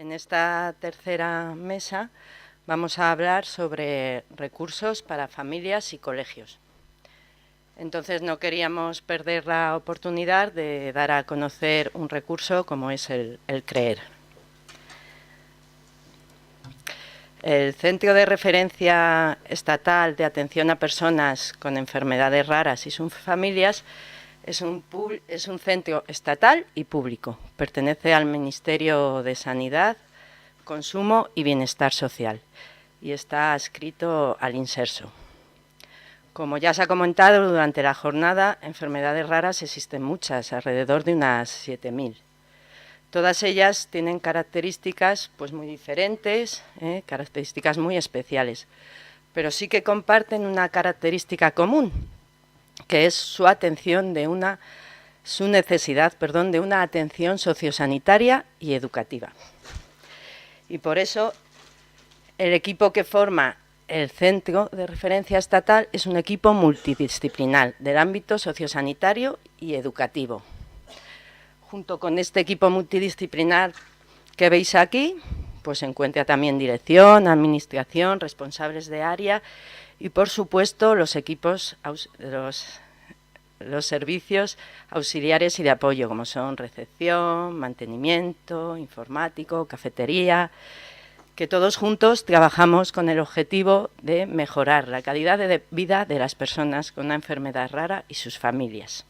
En esta tercera mesa vamos a hablar sobre recursos para familias y colegios. Entonces no queríamos perder la oportunidad de dar a conocer un recurso como es el CREER. El Centro de Referencia Estatal de Atención a Personas con Enfermedades Raras y sus Familias es un centro estatal y público. Pertenece al Ministerio de Sanidad, Consumo y Bienestar Social y está adscrito al Inserso. Como ya se ha comentado durante la jornada, enfermedades raras existen muchas, alrededor de unas 7.000. Todas ellas tienen características pues, muy diferentes, características muy especiales, pero sí que comparten una característica común, que es su necesidad de una atención sociosanitaria y educativa. Y por eso el equipo que forma el Centro de Referencia Estatal es un equipo multidisciplinar del ámbito sociosanitario y educativo. Junto con este equipo multidisciplinar que veis aquí, pues se encuentra también dirección, administración, responsables de área y, por supuesto, los servicios auxiliares y de apoyo, como son recepción, mantenimiento, informático, cafetería, que todos juntos trabajamos con el objetivo de mejorar la calidad de vida de las personas con una enfermedad rara y sus familias.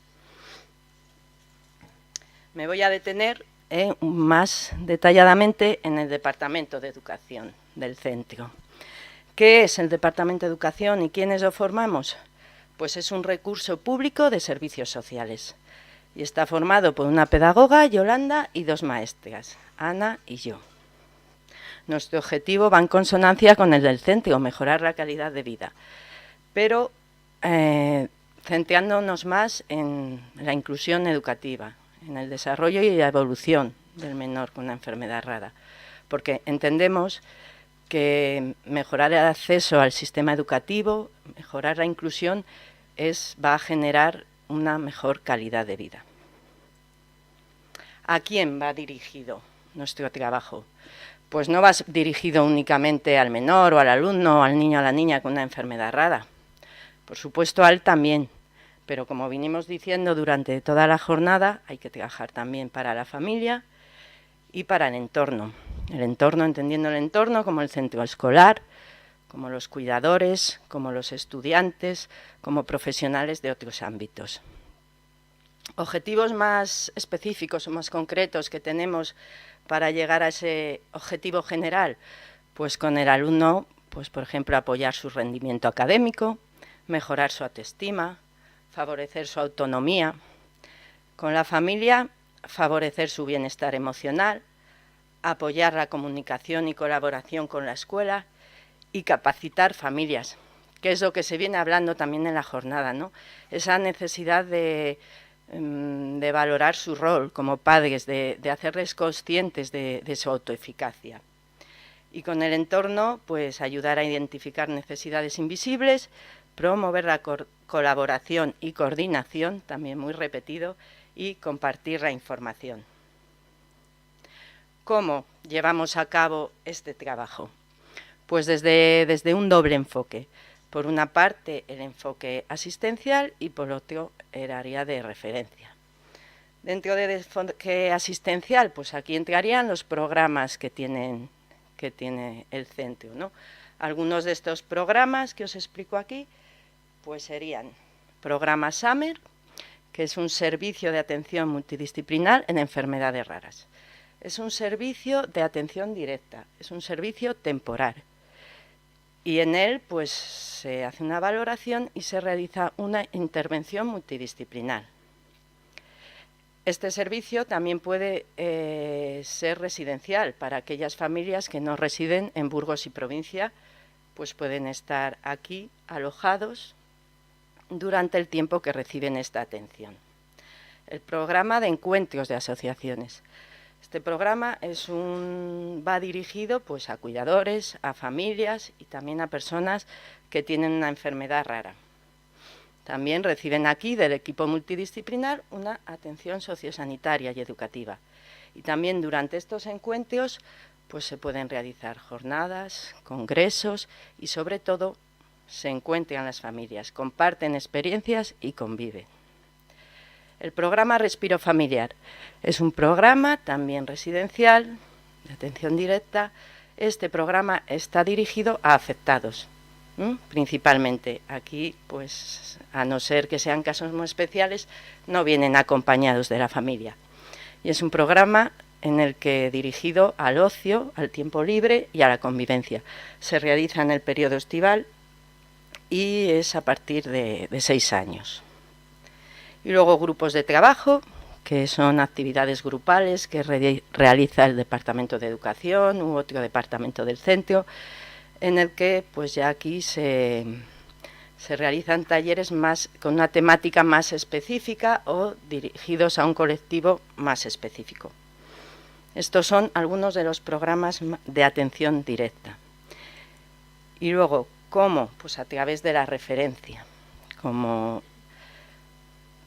Me voy a detener más detalladamente en el Departamento de Educación del centro. ¿Qué es el Departamento de Educación y quiénes lo formamos? Pues es un recurso público de servicios sociales y está formado por una pedagoga, Yolanda, y 2 maestras, Ana y yo. Nuestro objetivo va en consonancia con el del centro, mejorar la calidad de vida, pero centrándonos más en la inclusión educativa, en el desarrollo y la evolución del menor con una enfermedad rara, porque entendemos que mejorar el acceso al sistema educativo, mejorar la inclusión, va a generar una mejor calidad de vida. ¿A quién va dirigido nuestro trabajo? Pues no va dirigido únicamente al menor o al alumno o al niño o a la niña con una enfermedad rara. Por supuesto, a él también. Pero como vinimos diciendo durante toda la jornada, hay que trabajar también para la familia y para el entorno. El entorno, entendiendo el entorno como el centro escolar, como los cuidadores, como los estudiantes, como profesionales de otros ámbitos. Objetivos más específicos o más concretos que tenemos para llegar a ese objetivo general, pues con el alumno, pues por ejemplo, apoyar su rendimiento académico, mejorar su autoestima, favorecer su autonomía. Con la familia, favorecer su bienestar emocional, apoyar la comunicación y colaboración con la escuela y capacitar familias, que es lo que se viene hablando también en la jornada, ¿no? Esa necesidad de valorar su rol como padres, de hacerles conscientes de su autoeficacia. Y con el entorno, pues ayudar a identificar necesidades invisibles, promover la colaboración y coordinación, también muy repetido, y compartir la información. ¿Cómo llevamos a cabo este trabajo? Pues desde un doble enfoque. Por una parte, el enfoque asistencial y por otro, el área de referencia. Dentro del enfoque asistencial, pues aquí entrarían los programas que tiene el centro, ¿no? Algunos de estos programas que os explico aquí, pues serían programa SAMER, que es un servicio de atención multidisciplinar en enfermedades raras. Es un servicio de atención directa, es un servicio temporal. Y en él pues, se hace una valoración y se realiza una intervención multidisciplinar. Este servicio también puede ser residencial para aquellas familias que no residen en Burgos y provincia, pues pueden estar aquí alojados durante el tiempo que reciben esta atención. El programa de encuentros de asociaciones. Este programa va dirigido pues, a cuidadores, a familias y también a personas que tienen una enfermedad rara. También reciben aquí del equipo multidisciplinar una atención sociosanitaria y educativa. Y también durante estos encuentros pues se pueden realizar jornadas, congresos y sobre todo se encuentran las familias, comparten experiencias y conviven. El programa Respiro Familiar es un programa también residencial de atención directa. Este programa está dirigido a afectados, principalmente. Aquí, pues, a no ser que sean casos muy especiales, no vienen acompañados de la familia. Y es un programa en el que dirigido al ocio, al tiempo libre y a la convivencia. Se realiza en el periodo estival y es a partir de 6 años. Y luego grupos de trabajo, que son actividades grupales que realiza el Departamento de Educación u otro departamento del centro, en el que pues ya aquí se realizan talleres con una temática más específica o dirigidos a un colectivo más específico. Estos son algunos de los programas de atención directa. Y luego, ¿cómo? Pues a través de la referencia. Como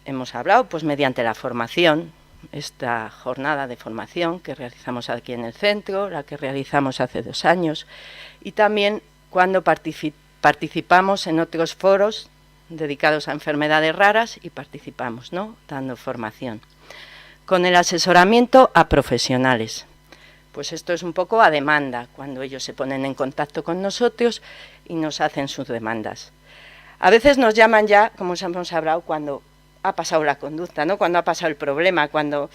hemos hablado, pues mediante la formación, esta jornada de formación que realizamos aquí en el centro, la que realizamos hace 2 años, y también cuando participamos en otros foros dedicados a enfermedades raras y participamos, ¿no?, dando formación. Con el asesoramiento a profesionales. Pues esto es un poco a demanda, cuando ellos se ponen en contacto con nosotros y nos hacen sus demandas. A veces nos llaman ya, como hemos hablado, cuando ha pasado la conducta, ¿no?, cuando ha pasado el problema, cuando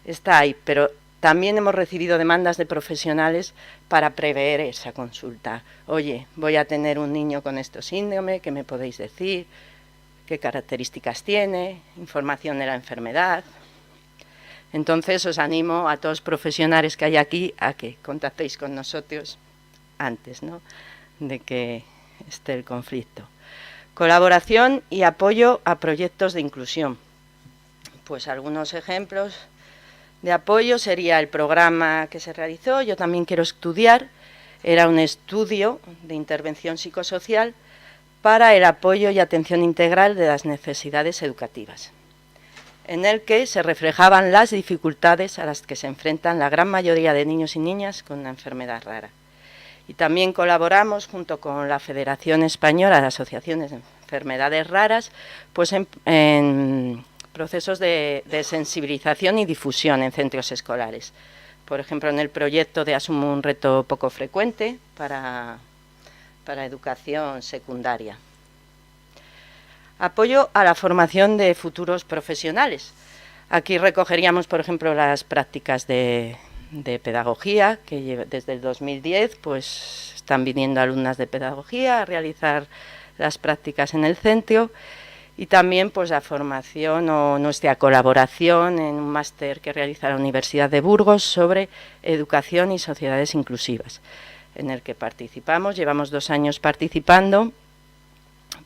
está ahí, pero también hemos recibido demandas de profesionales para prever esa consulta. Oye, voy a tener un niño con este síndrome, ¿qué me podéis decir? ¿Qué características tiene? Información de la enfermedad. Entonces os animo a todos los profesionales que hay aquí a que contactéis con nosotros antes, ¿no?, de que esté el conflicto. Colaboración y apoyo a proyectos de inclusión. Pues algunos ejemplos de apoyo sería el programa que se realizó Yo también quiero estudiar. Era un estudio de intervención psicosocial para el apoyo y atención integral de las necesidades educativas, en el que se reflejaban las dificultades a las que se enfrentan la gran mayoría de niños y niñas con una enfermedad rara. Y también colaboramos junto con la Federación Española de Asociaciones de Enfermedades Raras, pues en procesos de sensibilización y difusión en centros escolares. Por ejemplo, en el proyecto de Asumo un reto poco frecuente para educación secundaria. Apoyo a la formación de futuros profesionales. Aquí recogeríamos, por ejemplo, las prácticas de pedagogía, que desde el 2010 pues están viniendo alumnas de pedagogía a realizar las prácticas en el centro, y también pues la formación o nuestra colaboración en un máster que realiza la Universidad de Burgos sobre educación y sociedades inclusivas, en el que participamos, llevamos 2 años participando,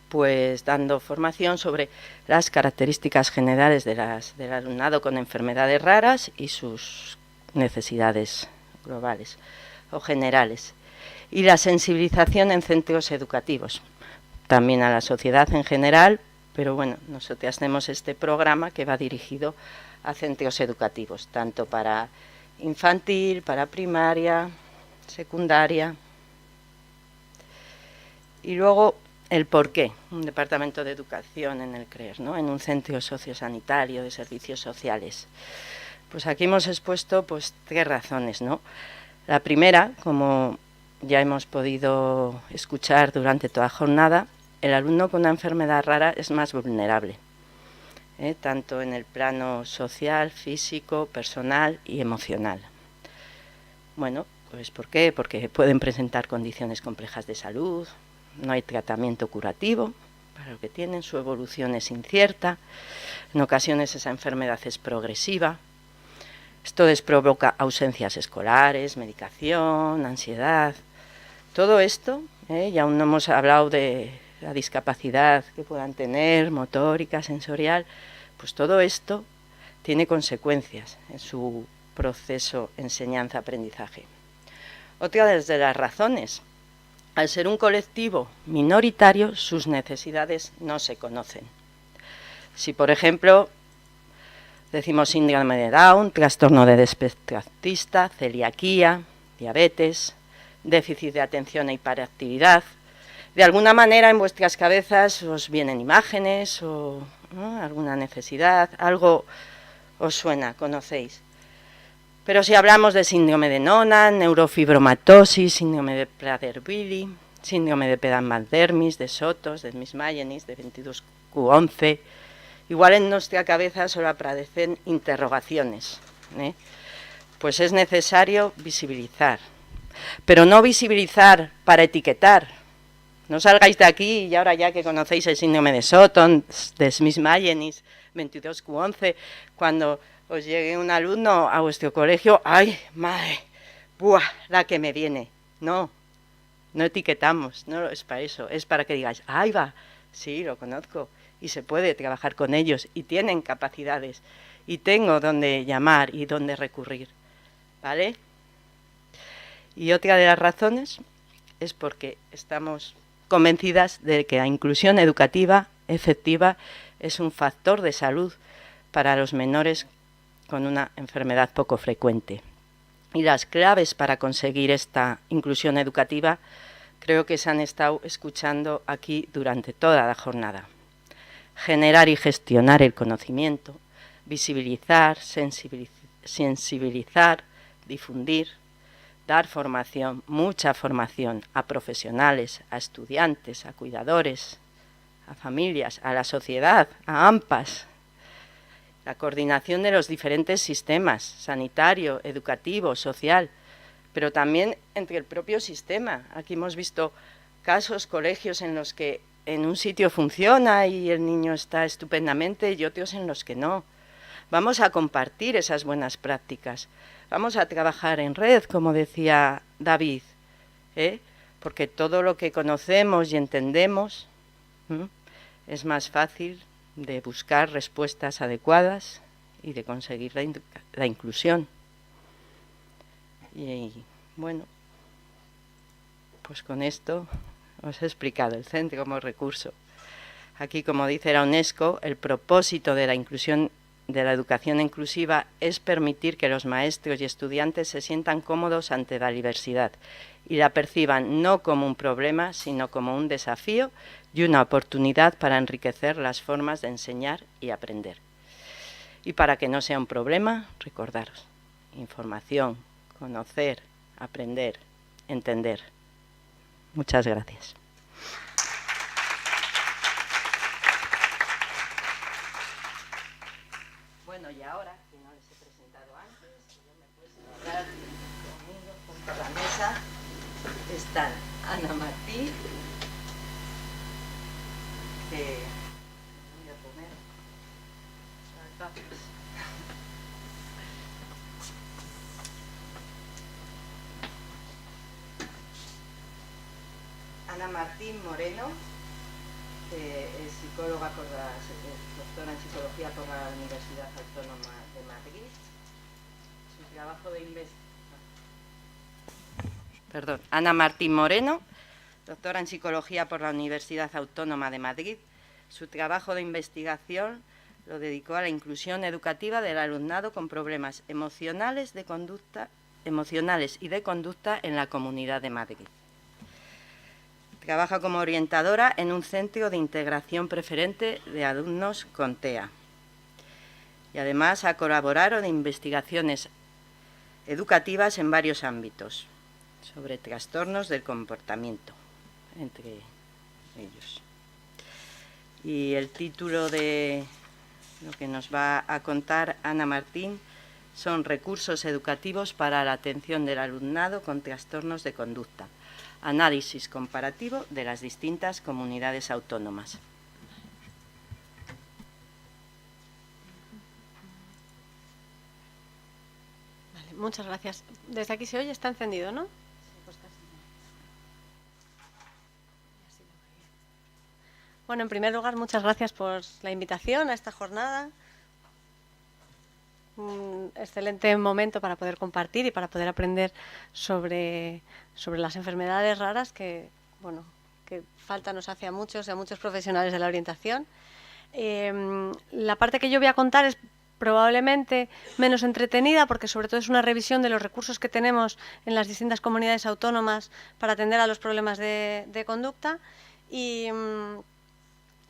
pues dando formación sobre las características generales del alumnado con enfermedades raras y sus necesidades globales o generales, y la sensibilización en centros educativos, también a la sociedad en general, pero bueno, nosotros tenemos este programa que va dirigido a centros educativos, tanto para infantil, para primaria, secundaria. Y luego el porqué, un departamento de educación en el CREER, ¿no?, en un centro sociosanitario de servicios sociales. Pues aquí hemos expuesto pues 3 razones, ¿no? La primera, como ya hemos podido escuchar durante toda la jornada, el alumno con una enfermedad rara es más vulnerable, tanto en el plano social, físico, personal y emocional. Bueno, pues ¿por qué? Porque pueden presentar condiciones complejas de salud, no hay tratamiento curativo para lo que tienen, su evolución es incierta, en ocasiones esa enfermedad es progresiva. Esto les provoca ausencias escolares, medicación, ansiedad. Todo esto, y aún no hemos hablado de la discapacidad que puedan tener, motórica, sensorial, pues todo esto tiene consecuencias en su proceso enseñanza-aprendizaje. Otra de las razones, al ser un colectivo minoritario, sus necesidades no se conocen. Si, por ejemplo, decimos síndrome de Down, trastorno de espectro autista, celiaquía, diabetes, déficit de atención e hiperactividad. De alguna manera en vuestras cabezas os vienen imágenes o alguna necesidad, algo os suena, conocéis. Pero si hablamos de síndrome de Noonan, neurofibromatosis, síndrome de Prader-Willi, síndrome de Phelan-McDermid, de Sotos, de Smith-Magenis, de 22q11, igual en nuestra cabeza solo aparecen interrogaciones, Pues es necesario visibilizar, pero no visibilizar para etiquetar. No salgáis de aquí y ahora ya que conocéis el síndrome de Sotos, de Smith-Magenis, 22q11, cuando os llegue un alumno a vuestro colegio, ¡ay, madre! ¡Buah! La que me viene. No etiquetamos, no es para eso, es para que digáis, ¡ahí va! Sí, lo conozco y se puede trabajar con ellos y tienen capacidades y tengo donde llamar y donde recurrir, ¿vale? Y otra de las razones es porque estamos convencidas de que la inclusión educativa efectiva es un factor de salud para los menores con una enfermedad poco frecuente. Y las claves para conseguir esta inclusión educativa creo que se han estado escuchando aquí durante toda la jornada. Generar y gestionar el conocimiento, visibilizar, sensibilizar, difundir, dar formación, mucha formación a profesionales, a estudiantes, a cuidadores, a familias, a la sociedad, a AMPAs, la coordinación de los diferentes sistemas, sanitario, educativo, social, pero también entre el propio sistema. Aquí hemos visto casos, colegios en los que en un sitio funciona y el niño está estupendamente y otros en los que no. Vamos a compartir esas buenas prácticas. Vamos a trabajar en red, como decía David, porque todo lo que conocemos y entendemos es más fácil de buscar respuestas adecuadas y de conseguir la inclusión. Y bueno, pues con esto os he explicado el centro como recurso. Aquí, como dice la UNESCO, el propósito de la inclusión, de la educación inclusiva, es permitir que los maestros y estudiantes se sientan cómodos ante la diversidad y la perciban no como un problema, sino como un desafío y una oportunidad para enriquecer las formas de enseñar y aprender. Y para que no sea un problema, recordaros, información, conocer, aprender, entender. Muchas gracias. Bueno, y ahora, que no les he presentado antes, que yo me he puesto a hablar conmigo, junto a la mesa, están Ana Martí, que voy a poner las gafas. Ana Martín Moreno, que es psicóloga doctora en psicología por la Universidad Autónoma de Madrid. Su trabajo de Ana Martín Moreno, doctora en psicología por la Universidad Autónoma de Madrid. Su trabajo de investigación lo dedicó a la inclusión educativa del alumnado con problemas emocionales y de conducta en la Comunidad de Madrid. Trabaja como orientadora en un centro de integración preferente de alumnos con TEA. Y además ha colaborado en investigaciones educativas en varios ámbitos sobre trastornos del comportamiento, entre ellos. Y el título de lo que nos va a contar Ana Martín son Recursos educativos para la atención del alumnado con trastornos de conducta. Análisis comparativo de las distintas comunidades autónomas. Vale, muchas gracias. Desde aquí se oye, está encendido, ¿no? Bueno, en primer lugar, muchas gracias por la invitación a esta jornada. Un excelente momento para poder compartir y para poder aprender sobre las enfermedades raras que falta nos hace a muchos profesionales de la orientación. La parte que yo voy a contar es probablemente menos entretenida, porque sobre todo es una revisión de los recursos que tenemos en las distintas comunidades autónomas para atender a los problemas de conducta, y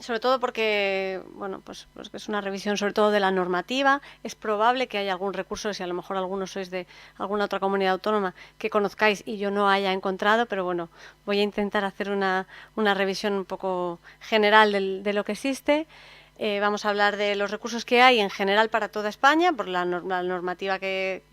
sobre todo porque, bueno, pues es una revisión sobre todo de la normativa. Es probable que haya algún recurso, si a lo mejor algunos sois de alguna otra comunidad autónoma, que conozcáis y yo no haya encontrado, pero bueno, voy a intentar hacer una revisión un poco general de lo que existe. Vamos a hablar de los recursos que hay en general para toda España, por la normativa que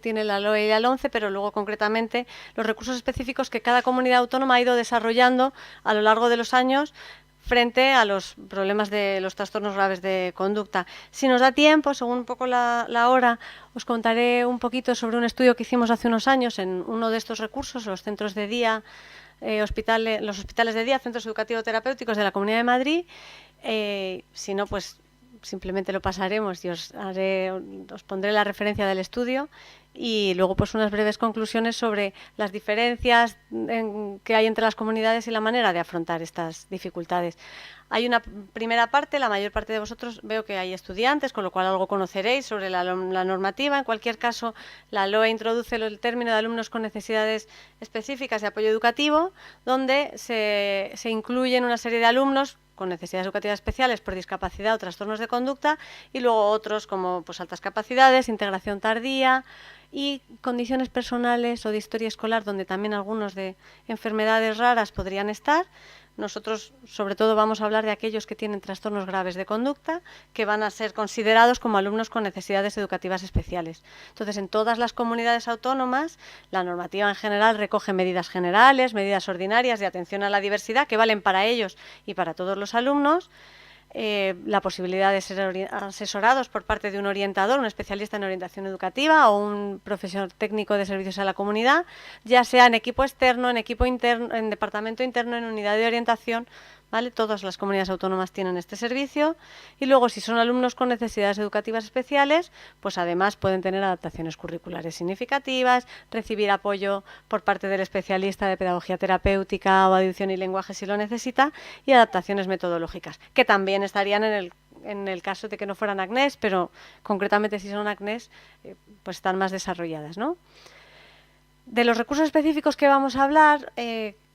tiene la LOE y la LONCE, pero luego concretamente los recursos específicos que cada comunidad autónoma ha ido desarrollando a lo largo de los años frente a los problemas de los trastornos graves de conducta. Si nos da tiempo, según un poco la hora, os contaré un poquito sobre un estudio que hicimos hace unos años en uno de estos recursos, los centros de día, los hospitales de día, centros educativo-terapéuticos de la Comunidad de Madrid. Si no, pues simplemente lo pasaremos y os pondré la referencia del estudio, y luego pues unas breves conclusiones sobre las diferencias que hay entre las comunidades y la manera de afrontar estas dificultades. Hay una primera parte, la mayor parte de vosotros veo que hay estudiantes, con lo cual algo conoceréis sobre la normativa. En cualquier caso, la LOE introduce el término de alumnos con necesidades específicas de apoyo educativo, donde se incluyen una serie de alumnos con necesidades educativas especiales por discapacidad o trastornos de conducta, y luego otros como pues altas capacidades, integración tardía y condiciones personales o de historia escolar, donde también algunos de enfermedades raras podrían estar. Nosotros sobre todo vamos a hablar de aquellos que tienen trastornos graves de conducta, que van a ser considerados como alumnos con necesidades educativas especiales. Entonces, en todas las comunidades autónomas, la normativa en general recoge medidas generales, medidas ordinarias de atención a la diversidad, que valen para ellos y para todos los alumnos. La posibilidad de ser asesorados por parte de un orientador, un especialista en orientación educativa o un profesor técnico de servicios a la comunidad, ya sea en equipo externo, en equipo interno, en departamento interno, en unidad de orientación, ¿vale? Todas las comunidades autónomas tienen este servicio. Y luego, si son alumnos con necesidades educativas especiales, pues además pueden tener adaptaciones curriculares significativas, recibir apoyo por parte del especialista de pedagogía terapéutica o audición y lenguaje si lo necesita, y adaptaciones metodológicas, que también estarían en el caso de que no fueran ACNES, pero concretamente si son ACNES, pues están más desarrolladas, ¿no? De los recursos específicos que vamos a hablar,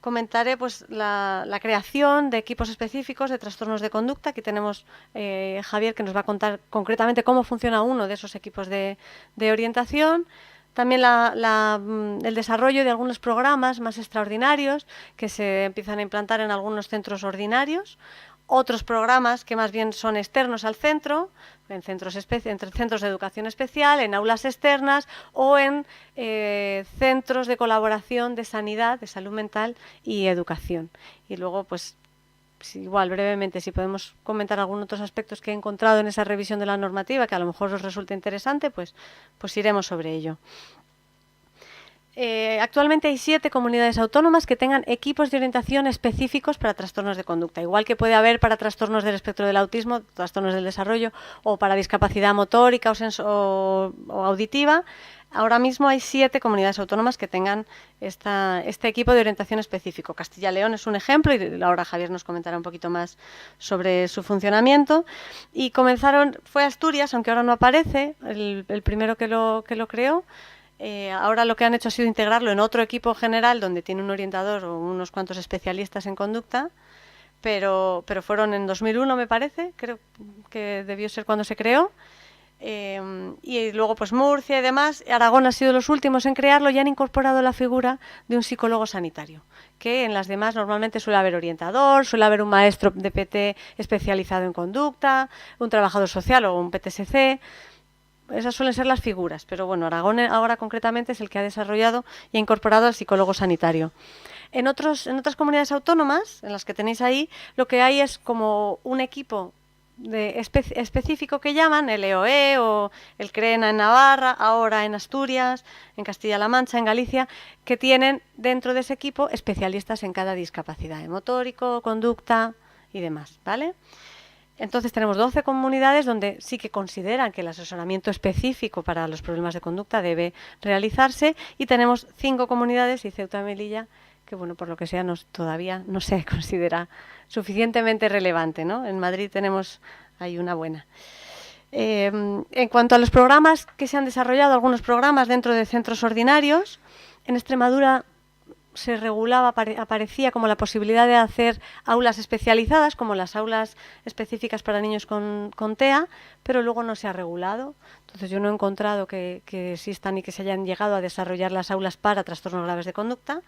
comentaré pues la creación de equipos específicos de trastornos de conducta. Aquí tenemos Javier, que nos va a contar concretamente cómo funciona uno de esos equipos de orientación. También el desarrollo de algunos programas más extraordinarios que se empiezan a implantar en algunos centros ordinarios. Otros programas que más bien son externos al centro, entre centros de educación especial, en aulas externas o en centros de colaboración de sanidad, de salud mental y educación. Y luego, pues igual brevemente, si podemos comentar algunos otros aspectos que he encontrado en esa revisión de la normativa, que a lo mejor os resulte interesante, pues iremos sobre ello. Actualmente hay 7 comunidades autónomas que tengan equipos de orientación específicos para trastornos de conducta, igual que puede haber para trastornos del espectro del autismo, trastornos del desarrollo, o para discapacidad motórica o auditiva. Ahora mismo hay 7 comunidades autónomas que tengan este equipo de orientación específico. Castilla y León es un ejemplo, y ahora Javier nos comentará un poquito más sobre su funcionamiento. Y fue Asturias, aunque ahora no aparece, el primero que lo creó. Ahora lo que han hecho ha sido integrarlo en otro equipo general donde tiene un orientador o unos cuantos especialistas en conducta, pero fueron en 2001, me parece, creo que debió ser cuando se creó. Y luego pues Murcia y demás. Aragón ha sido los últimos en crearlo y han incorporado la figura de un psicólogo sanitario, que en las demás normalmente suele haber orientador, suele haber un maestro de PT especializado en conducta, un trabajador social o un PTSC. Esas suelen ser las figuras, pero bueno, Aragón ahora concretamente es el que ha desarrollado y ha incorporado al psicólogo sanitario. En otras comunidades autónomas, en las que tenéis ahí, lo que hay es como un equipo específico que llaman el EOE o el CRENA en Navarra, ahora en Asturias, en Castilla-La Mancha, en Galicia, que tienen dentro de ese equipo especialistas en cada discapacidad, en motórico, conducta y demás, ¿vale? Entonces tenemos 12 comunidades donde sí que consideran que el asesoramiento específico para los problemas de conducta debe realizarse, y tenemos 5 comunidades y Ceuta y Melilla que, bueno, por lo que sea, todavía no se considera suficientemente relevante, ¿no? En Madrid hay una buena. En cuanto a los programas que se han desarrollado, algunos programas dentro de centros ordinarios, en Extremadura se regulaba, aparecía como la posibilidad de hacer aulas especializadas, como las aulas específicas para niños con TEA, pero luego no se ha regulado. Entonces yo no he encontrado que existan y que se hayan llegado a desarrollar las aulas para trastornos graves de conducta.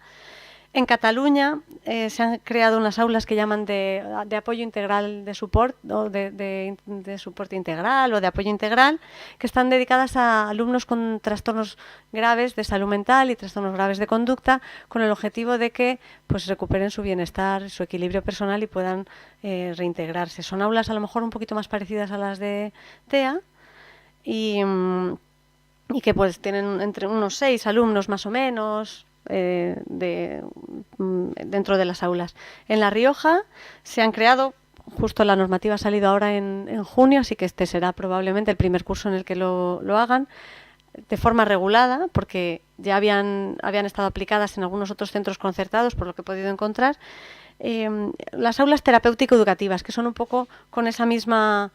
En Cataluña se han creado unas aulas que llaman de apoyo integral de soporte, o de soporte integral o de apoyo integral, que están dedicadas a alumnos con trastornos graves de salud mental y trastornos graves de conducta, con el objetivo de que pues recuperen su bienestar, su equilibrio personal y puedan reintegrarse. Son aulas a lo mejor un poquito más parecidas a las de TEA y que pues tienen entre unos 6 alumnos más o menos, dentro de las aulas. En La Rioja se han creado, justo la normativa ha salido ahora en junio, así que este será probablemente el primer curso en el que lo hagan, de forma regulada, porque ya habían estado aplicadas en algunos otros centros concertados, por lo que he podido encontrar, las aulas terapéutico-educativas, que son un poco con esa misma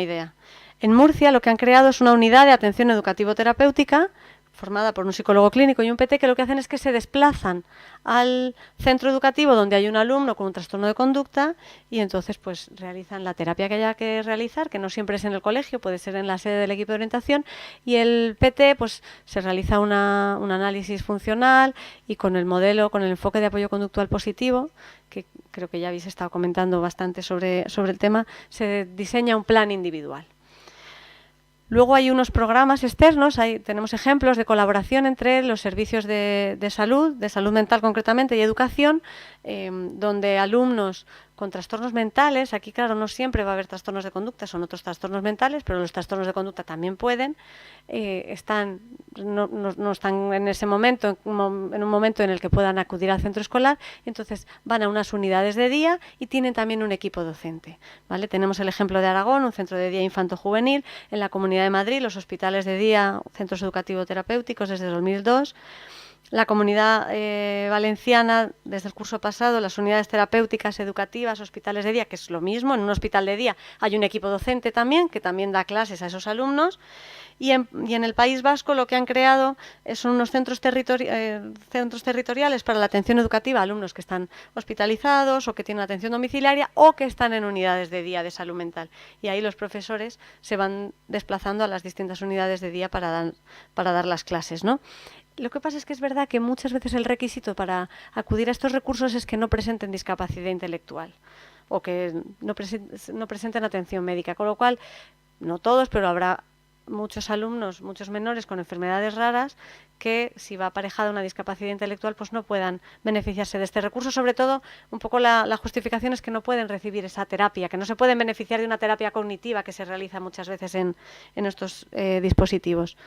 idea. En Murcia lo que han creado es una unidad de atención educativo-terapéutica formada por un psicólogo clínico y un PT, que lo que hacen es que se desplazan al centro educativo donde hay un alumno con un trastorno de conducta y entonces pues realizan la terapia que haya que realizar, que no siempre es en el colegio, puede ser en la sede del equipo de orientación, y el PT pues se realiza un análisis funcional y con el modelo, con el enfoque de apoyo conductual positivo, que creo que ya habéis estado comentando bastante sobre el tema, se diseña un plan individual. Luego hay unos programas externos, tenemos ejemplos de colaboración entre los servicios de salud mental concretamente y educación, donde alumnos con trastornos mentales, aquí claro no siempre va a haber trastornos de conducta, son otros trastornos mentales, pero los trastornos de conducta también pueden, no están en ese momento, en un momento en el que puedan acudir al centro escolar, entonces van a unas unidades de día y tienen también un equipo docente, ¿vale? Tenemos el ejemplo de Aragón, un centro de día infanto-juvenil, en la Comunidad de Madrid, los hospitales de día, centros educativo-terapéuticos desde 2002, la Comunidad Valenciana, desde el curso pasado, las unidades terapéuticas, educativas, hospitales de día, que es lo mismo. En un hospital de día hay un equipo docente también, que también da clases a esos alumnos. Y en el País Vasco lo que han creado son unos centros territoriales para la atención educativa a alumnos que están hospitalizados o que tienen atención domiciliaria o que están en unidades de día de salud mental. Y ahí los profesores se van desplazando a las distintas unidades de día para dar las clases, ¿no? Lo que pasa es que es verdad que muchas veces el requisito para acudir a estos recursos es que no presenten discapacidad intelectual o que no presenten atención médica, con lo cual, no todos, pero habrá muchos alumnos, muchos menores con enfermedades raras que si va aparejada una discapacidad intelectual pues no puedan beneficiarse de este recurso. Sobre todo, un poco la justificación es que no pueden recibir esa terapia, que no se pueden beneficiar de una terapia cognitiva que se realiza muchas veces en estos dispositivos.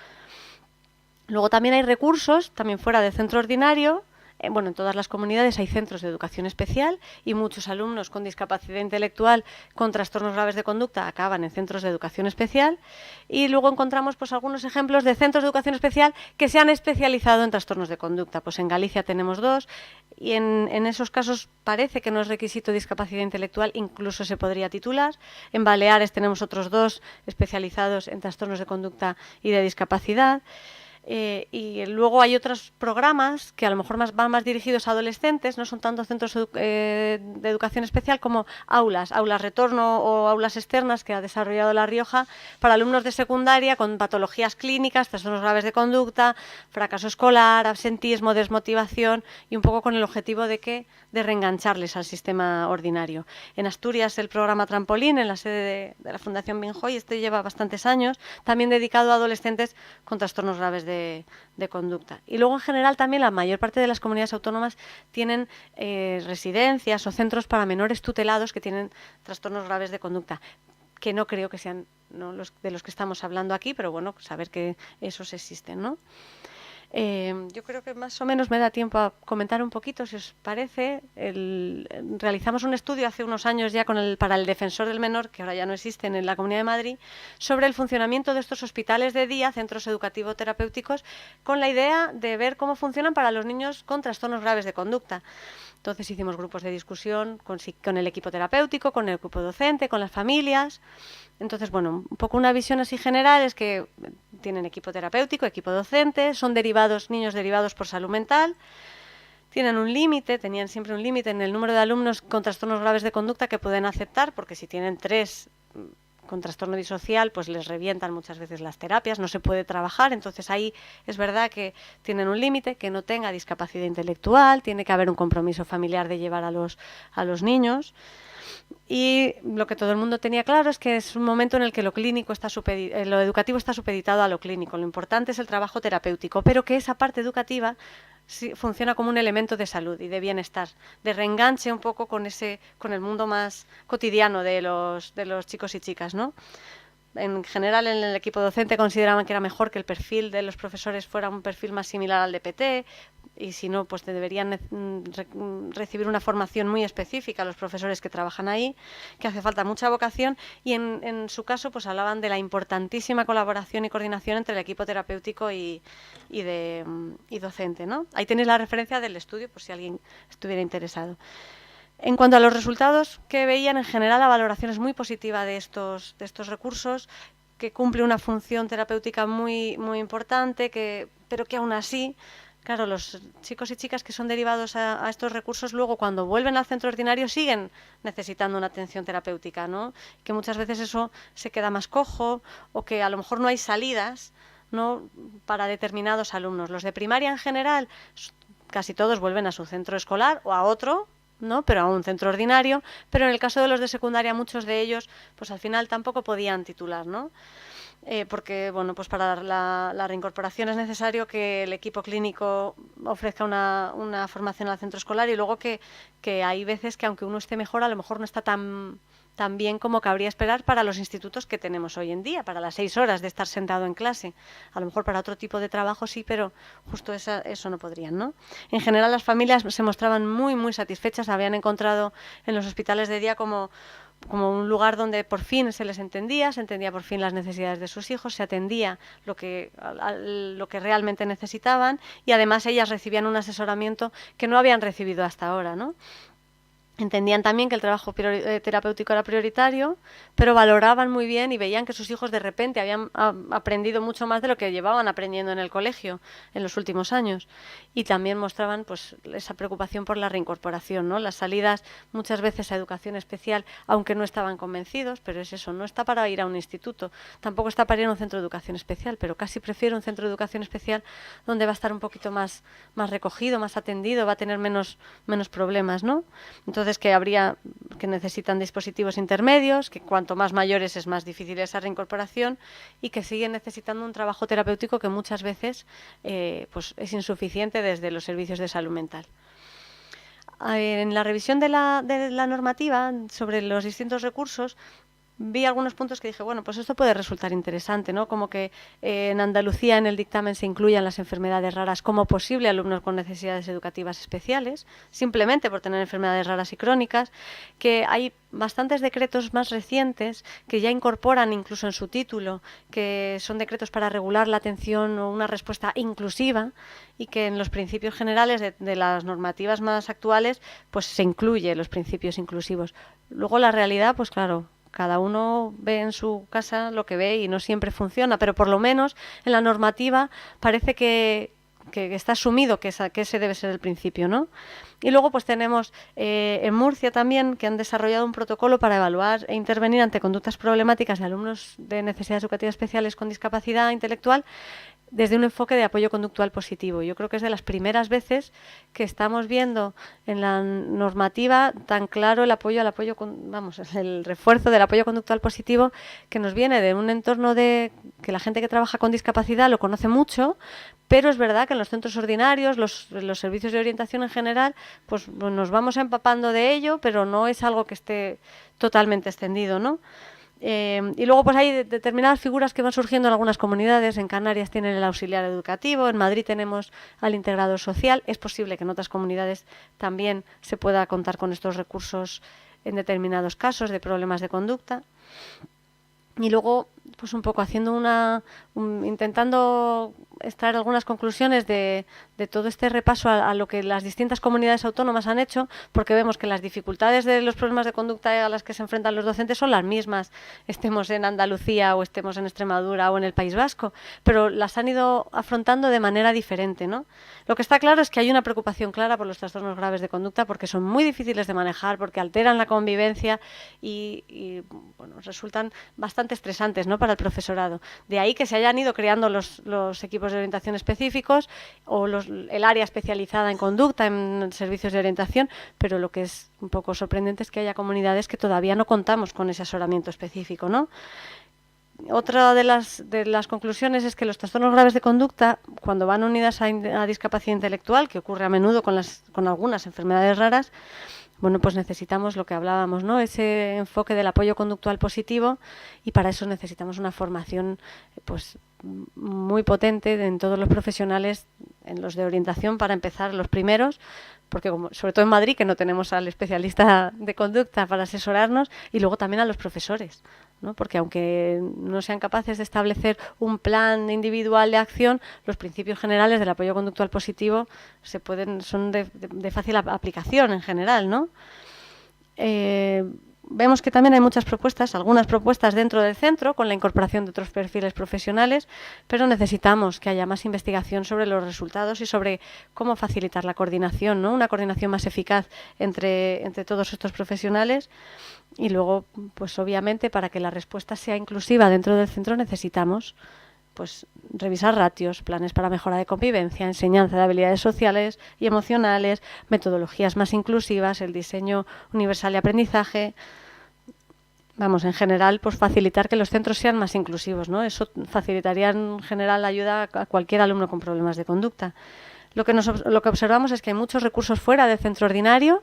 Luego también hay recursos, también fuera del centro ordinario. En todas las comunidades hay centros de educación especial y muchos alumnos con discapacidad intelectual, con trastornos graves de conducta, acaban en centros de educación especial. Y luego encontramos pues algunos ejemplos de centros de educación especial que se han especializado en trastornos de conducta. Pues en Galicia tenemos 2 y en esos casos parece que no es requisito discapacidad intelectual, incluso se podría titular. En Baleares tenemos otros 2 especializados en trastornos de conducta y de discapacidad. Y luego hay otros programas que a lo mejor van más dirigidos a adolescentes, no son tanto centros de educación especial como aulas retorno o aulas externas que ha desarrollado La Rioja para alumnos de secundaria con patologías clínicas, trastornos graves de conducta, fracaso escolar, absentismo, desmotivación y un poco con el objetivo de reengancharles al sistema ordinario. En Asturias el programa Trampolín, en la sede de la Fundación Binjoy, este lleva bastantes años, también dedicado a adolescentes con trastornos graves de conducta. Y luego en general también la mayor parte de las comunidades autónomas tienen residencias o centros para menores tutelados que tienen trastornos graves de conducta, que no creo que sean los de los que estamos hablando aquí, pero bueno, saber que esos existen, ¿no? Yo creo que más o menos me da tiempo a comentar un poquito, si os parece. Realizamos un estudio hace unos años ya para el Defensor del Menor, que ahora ya no existen en la Comunidad de Madrid, sobre el funcionamiento de estos hospitales de día, centros educativo-terapéuticos, con la idea de ver cómo funcionan para los niños con trastornos graves de conducta. Entonces hicimos grupos de discusión con el equipo terapéutico, con el equipo docente, con las familias. Entonces, bueno, un poco una visión así general es que tienen equipo terapéutico, equipo docente, son niños derivados por salud mental, tienen un límite, tenían siempre un límite en el número de alumnos con trastornos graves de conducta que pueden aceptar, porque si tienen 3 con trastorno disocial, pues les revientan muchas veces las terapias, no se puede trabajar, entonces ahí es verdad que tienen un límite, que no tenga discapacidad intelectual, tiene que haber un compromiso familiar de llevar a los niños. Y lo que todo el mundo tenía claro es que es un momento en el que lo educativo está supeditado a lo clínico. Lo importante es el trabajo terapéutico, pero que esa parte educativa sí funciona como un elemento de salud y de bienestar, de reenganche un poco con el mundo más cotidiano de los chicos y chicas, ¿no? En general, en el equipo docente consideraban que era mejor que el perfil de los profesores fuera un perfil más similar al de PT, y si no, pues deberían recibir una formación muy específica los profesores que trabajan ahí, que hace falta mucha vocación, y en su caso pues hablaban de la importantísima colaboración y coordinación entre el equipo terapéutico y docente, ¿no? Ahí tenéis la referencia del estudio por si alguien estuviera interesado. En cuanto a los resultados que veían, en general la valoración es muy positiva de estos recursos, que cumple una función terapéutica muy, muy importante, pero que aún así, claro, los chicos y chicas que son derivados a estos recursos luego cuando vuelven al centro ordinario siguen necesitando una atención terapéutica, ¿no? Que muchas veces eso se queda más cojo o que a lo mejor no hay salidas, ¿no?, para determinados alumnos. Los de primaria en general, casi todos vuelven a su centro escolar o a otro, ¿no?, pero a un centro ordinario, pero en el caso de los de secundaria muchos de ellos pues al final tampoco podían titular, ¿no? Porque bueno, pues para la reincorporación es necesario que el equipo clínico ofrezca una formación al centro escolar y luego que hay veces que aunque uno esté mejor a lo mejor no está tan bien como cabría esperar para los institutos que tenemos hoy en día, para las 6 horas de estar sentado en clase. A lo mejor para otro tipo de trabajo sí, pero justo eso no podrían, ¿no? En general las familias se mostraban muy, muy satisfechas, habían encontrado en los hospitales de día como un lugar donde por fin se les entendía, se entendía por fin las necesidades de sus hijos, se atendía lo que realmente necesitaban y además ellas recibían un asesoramiento que no habían recibido hasta ahora, ¿no? Entendían también que el trabajo terapéutico era prioritario, pero valoraban muy bien y veían que sus hijos de repente habían aprendido mucho más de lo que llevaban aprendiendo en el colegio en los últimos años. Y también mostraban pues esa preocupación por la reincorporación, ¿no? Las salidas muchas veces a educación especial, aunque no estaban convencidos, pero es eso, no está para ir a un instituto, tampoco está para ir a un centro de educación especial, pero casi prefiero un centro de educación especial donde va a estar un poquito más recogido, más atendido, va a tener menos problemas, ¿no? Entonces que necesitan dispositivos intermedios, que cuanto más mayores es más difícil esa reincorporación y que siguen necesitando un trabajo terapéutico que muchas veces pues es insuficiente desde los servicios de salud mental. En la revisión de la normativa sobre los distintos recursos vi algunos puntos que dije, bueno, pues esto puede resultar interesante, ¿no? Como que en Andalucía en el dictamen se incluyan las enfermedades raras como posible alumnos con necesidades educativas especiales, simplemente por tener enfermedades raras y crónicas, que hay bastantes decretos más recientes que ya incorporan incluso en su título, que son decretos para regular la atención o una respuesta inclusiva y que en los principios generales de las normativas más actuales pues se incluye los principios inclusivos. Luego la realidad, pues claro, cada uno ve en su casa lo que ve y no siempre funciona, pero por lo menos en la normativa parece que está asumido que ese debe ser el principio, ¿no? Y luego pues tenemos en Murcia también que han desarrollado un protocolo para evaluar e intervenir ante conductas problemáticas de alumnos de necesidades educativas especiales con discapacidad intelectual desde un enfoque de apoyo conductual positivo. Yo creo que es de las primeras veces que estamos viendo en la normativa tan claro el refuerzo del apoyo conductual positivo que nos viene de un entorno de que la gente que trabaja con discapacidad lo conoce mucho, pero es verdad que en los centros ordinarios, los servicios de orientación en general, pues nos vamos empapando de ello, pero no es algo que esté totalmente extendido, ¿no? Y luego pues hay determinadas figuras que van surgiendo en algunas comunidades. En Canarias tienen el auxiliar educativo, en Madrid tenemos al integrador social. Es posible que en otras comunidades también se pueda contar con estos recursos en determinados casos de problemas de conducta. Y luego, pues un poco haciendo intentando extraer algunas conclusiones de todo este repaso a lo que las distintas comunidades autónomas han hecho, porque vemos que las dificultades de los problemas de conducta a las que se enfrentan los docentes son las mismas, estemos en Andalucía o estemos en Extremadura o en el País Vasco, pero las han ido afrontando de manera diferente, ¿no? Lo que está claro es que hay una preocupación clara por los trastornos graves de conducta, porque son muy difíciles de manejar, porque alteran la convivencia y bueno, resultan bastante estresantes, ¿no?, para el profesorado. De ahí que se hayan ido creando los equipos de orientación específicos o el área especializada en conducta, en servicios de orientación, pero lo que es un poco sorprendente es que haya comunidades que todavía no contamos con ese asesoramiento específico, ¿no? Otra de las conclusiones es que los trastornos graves de conducta, cuando van unidas a discapacidad intelectual, que ocurre a menudo con algunas enfermedades raras, bueno, pues necesitamos lo que hablábamos, ¿no?, ese enfoque del apoyo conductual positivo, y para eso necesitamos una formación pues muy potente en todos los profesionales, en los de orientación para empezar, los primeros, porque sobre todo en Madrid, que no tenemos al especialista de conducta para asesorarnos, y luego también a los profesores, ¿no?, porque aunque no sean capaces de establecer un plan individual de acción, los principios generales del apoyo conductual positivo son de fácil aplicación en general, ¿no? Vemos que también hay muchas propuestas, algunas propuestas dentro del centro, con la incorporación de otros perfiles profesionales, pero necesitamos que haya más investigación sobre los resultados y sobre cómo facilitar la coordinación, ¿no?, una coordinación más eficaz entre todos estos profesionales. Y luego, pues obviamente, para que la respuesta sea inclusiva dentro del centro necesitamos pues revisar ratios, planes para mejora de convivencia, enseñanza de habilidades sociales y emocionales, metodologías más inclusivas, el diseño universal de aprendizaje. Vamos, en general, pues facilitar que los centros sean más inclusivos, ¿no? Eso facilitaría en general la ayuda a cualquier alumno con problemas de conducta. Lo que observamos es que hay muchos recursos fuera del centro ordinario,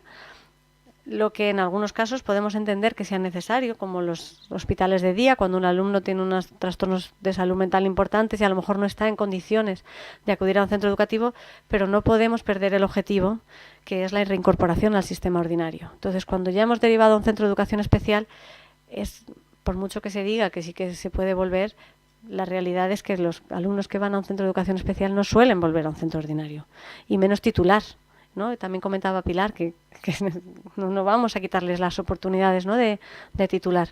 lo que en algunos casos podemos entender que sea necesario, como los hospitales de día, cuando un alumno tiene unos trastornos de salud mental importantes y a lo mejor no está en condiciones de acudir a un centro educativo, pero no podemos perder el objetivo, que es la reincorporación al sistema ordinario. Entonces, cuando ya hemos derivado a un centro de educación especial, por mucho que se diga que sí que se puede volver, la realidad es que los alumnos que van a un centro de educación especial no suelen volver a un centro ordinario, y menos titular, ¿no? También comentaba Pilar que no vamos a quitarles las oportunidades, ¿no?, de titular.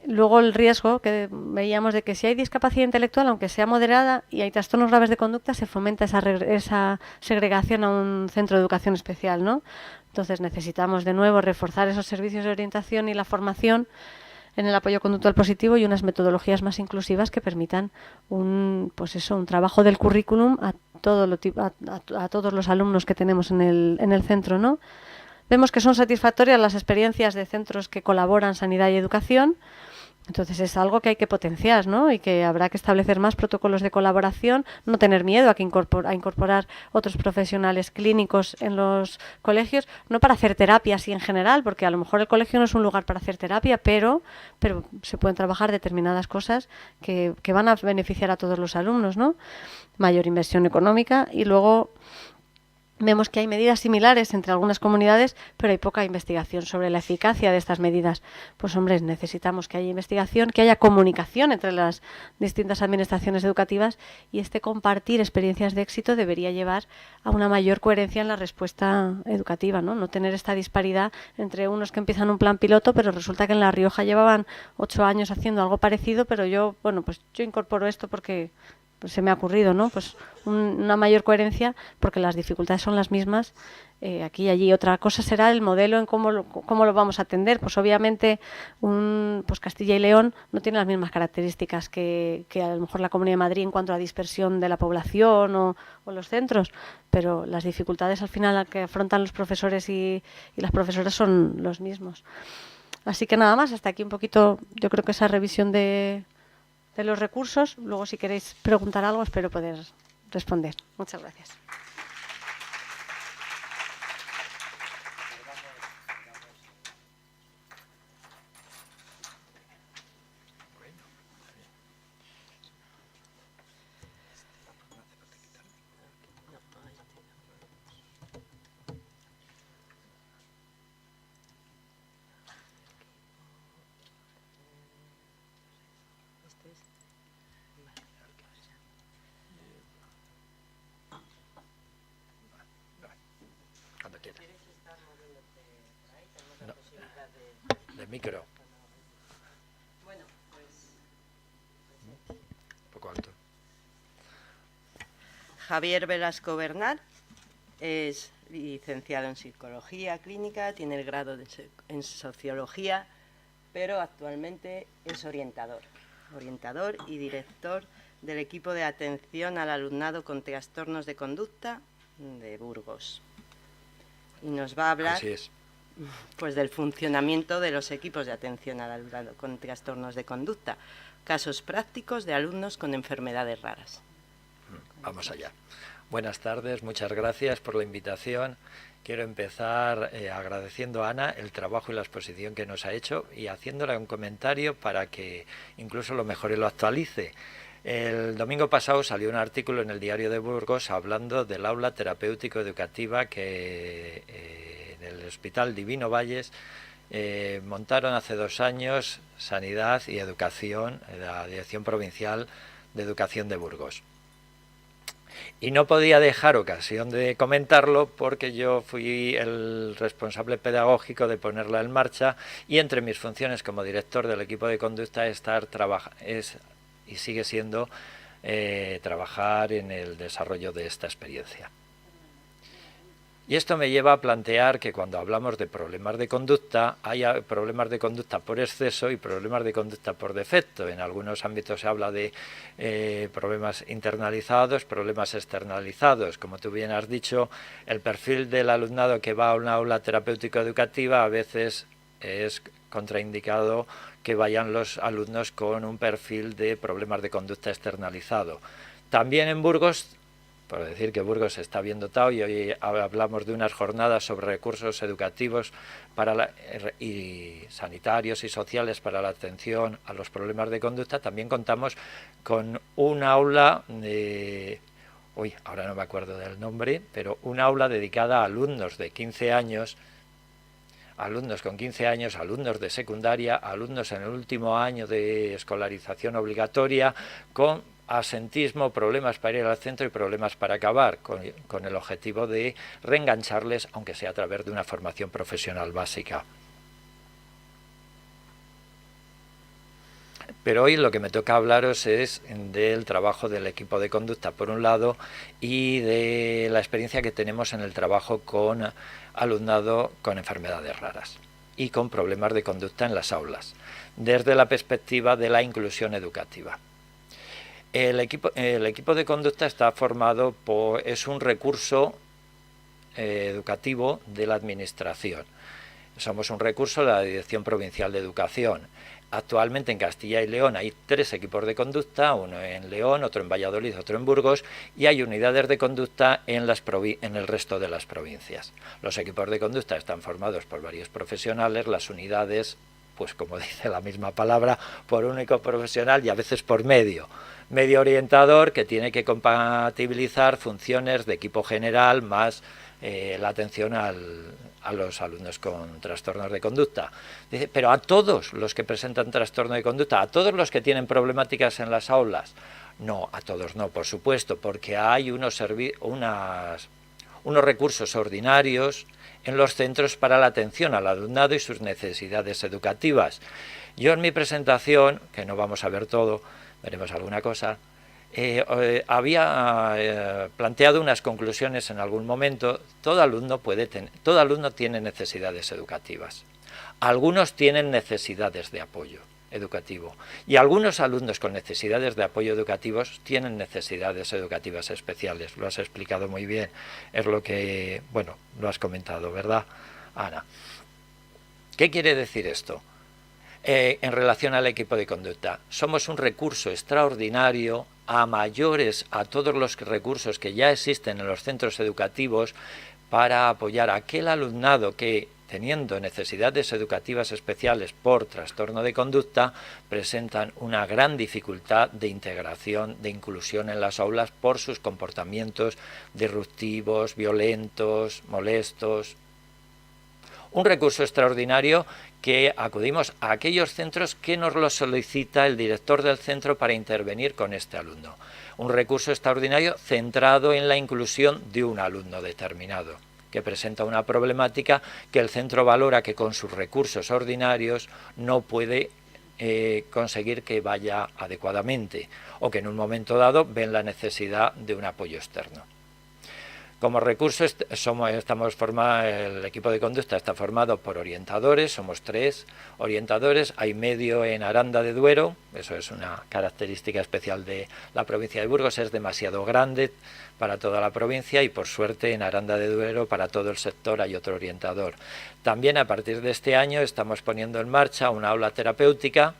Luego el riesgo que veíamos de que si hay discapacidad intelectual, aunque sea moderada, y hay trastornos graves de conducta, se fomenta esa segregación a un centro de educación especial, ¿no? Entonces necesitamos de nuevo reforzar esos servicios de orientación y la formación en el apoyo conductual positivo y unas metodologías más inclusivas que permitan un trabajo del currículum a todos los alumnos que tenemos en el centro, ¿no? Vemos que son satisfactorias las experiencias de centros que colaboran sanidad y educación. Entonces es algo que hay que potenciar, ¿no?, y que habrá que establecer más protocolos de colaboración, no tener miedo a incorporar otros profesionales clínicos en los colegios, no para hacer terapia así en general, porque a lo mejor el colegio no es un lugar para hacer terapia, pero se pueden trabajar determinadas cosas que van a beneficiar a todos los alumnos, ¿no? Mayor inversión económica, y luego vemos que hay medidas similares entre algunas comunidades, pero hay poca investigación sobre la eficacia de estas medidas. Pues hombre, necesitamos que haya investigación, que haya comunicación entre las distintas administraciones educativas, y compartir experiencias de éxito debería llevar a una mayor coherencia en la respuesta educativa, ¿no? No tener esta disparidad entre unos que empiezan un plan piloto, pero resulta que en La Rioja llevaban 8 años haciendo algo parecido, pero yo incorporo esto porque se me ha ocurrido, ¿no? Pues una mayor coherencia, porque las dificultades son las mismas aquí y allí. Otra cosa será el modelo en cómo lo vamos a atender. Pues obviamente Castilla y León no tiene las mismas características que a lo mejor la Comunidad de Madrid en cuanto a dispersión de la población o los centros, pero las dificultades al final que afrontan los profesores y las profesoras son los mismos. Así que nada más, hasta aquí un poquito, yo creo que esa revisión de los recursos. Luego, si queréis preguntar algo, espero poder responder. Muchas gracias. De micro. Bueno, pues... Un poco alto. Javier Velasco Bernal es licenciado en Psicología Clínica, tiene el grado en Sociología, pero actualmente es orientador y director del equipo de atención al alumnado con trastornos de conducta de Burgos. Y nos va a hablar pues, del funcionamiento de los equipos de atención al alumnado con trastornos de conducta, casos prácticos de alumnos con enfermedades raras. Vamos allá. Buenas tardes, muchas gracias por la invitación. Quiero empezar agradeciendo a Ana el trabajo y la exposición que nos ha hecho y haciéndole un comentario para que incluso lo mejore y lo actualice. El domingo pasado salió un artículo en el Diario de Burgos hablando del aula terapéutico-educativa que en el Hospital Divino Valles montaron hace 2 años Sanidad y Educación, la Dirección Provincial de Educación de Burgos. Y no podía dejar ocasión de comentarlo porque yo fui el responsable pedagógico de ponerla en marcha y entre mis funciones como director del equipo de conducta y sigue siendo trabajar en el desarrollo de esta experiencia. Y esto me lleva a plantear que cuando hablamos de problemas de conducta, hay problemas de conducta por exceso y problemas de conducta por defecto. En algunos ámbitos se habla de problemas internalizados, problemas externalizados. Como tú bien has dicho, el perfil del alumnado que va a una aula terapéutico-educativa a veces es contraindicado que vayan los alumnos con un perfil de problemas de conducta externalizado. También en Burgos, por decir que Burgos está bien dotado y hoy hablamos de unas jornadas sobre recursos educativos y sanitarios y sociales para la atención a los problemas de conducta, también contamos con un aula de... ahora no me acuerdo del nombre, pero un aula dedicada a alumnos de 15 años, alumnos con 15 años, alumnos de secundaria, alumnos en el último año de escolarización obligatoria, con asentismo, problemas para ir al centro y problemas para acabar, con el objetivo de reengancharles, aunque sea a través de una formación profesional básica. Pero hoy lo que me toca hablaros es del trabajo del equipo de conducta, por un lado, y de la experiencia que tenemos en el trabajo con alumnado con enfermedades raras y con problemas de conducta en las aulas, desde la perspectiva de la inclusión educativa. El equipo de conducta está formado es un recurso educativo de la Administración. Somos un recurso de la Dirección Provincial de Educación. Actualmente en Castilla y León hay 3 equipos de conducta, uno en León, otro en Valladolid, otro en Burgos, y hay unidades de conducta en el resto de las provincias. Los equipos de conducta están formados por varios profesionales, las unidades, pues como dice la misma palabra, por un único profesional y a veces por medio orientador que tiene que compatibilizar funciones de equipo general más la atención a los alumnos con trastornos de conducta. Dice, pero a todos los que presentan trastorno de conducta, a todos los que tienen problemáticas en las aulas. No, a todos no, por supuesto, porque hay unos recursos ordinarios en los centros para la atención al alumnado y sus necesidades educativas. Yo en mi presentación, que no vamos a ver todo, veremos alguna cosa, había planteado unas conclusiones en algún momento. Todo alumno tiene necesidades educativas. Algunos tienen necesidades de apoyo educativo y algunos alumnos con necesidades de apoyo educativos tienen necesidades educativas especiales. Lo has explicado muy bien, es lo que, bueno, lo has comentado, ¿verdad, Ana? ¿Qué quiere decir esto? En relación al equipo de conducta, somos un recurso extraordinario a todos los recursos que ya existen en los centros educativos para apoyar a aquel alumnado que, teniendo necesidades educativas especiales por trastorno de conducta, presentan una gran dificultad de integración, de inclusión en las aulas por sus comportamientos disruptivos, violentos, molestos. Un recurso extraordinario que acudimos a aquellos centros que nos lo solicita el director del centro para intervenir con este alumno. Un recurso extraordinario centrado en la inclusión de un alumno determinado. que presenta una problemática que el centro valora que con sus recursos ordinarios no puede conseguir que vaya adecuadamente, o que en un momento dado ven la necesidad de un apoyo externo. Como recurso el equipo de conducta está formado por orientadores, somos 3 orientadores, hay medio en Aranda de Duero, eso es una característica especial de la provincia de Burgos, es demasiado grande para toda la provincia y por suerte en Aranda de Duero para todo el sector hay otro orientador. También a partir de este año estamos poniendo en marcha una aula terapéutica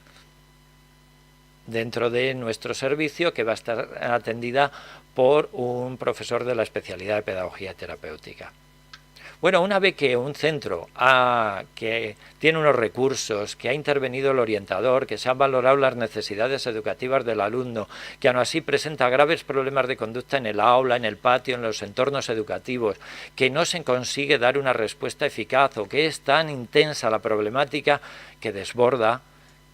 dentro de nuestro servicio que va a estar atendida por un profesor de la especialidad de pedagogía terapéutica. Bueno, una vez que un centro que tiene unos recursos, que ha intervenido el orientador, que se han valorado las necesidades educativas del alumno, que aún así presenta graves problemas de conducta en el aula, en el patio, en los entornos educativos, que no se consigue dar una respuesta eficaz o que es tan intensa la problemática que desborda,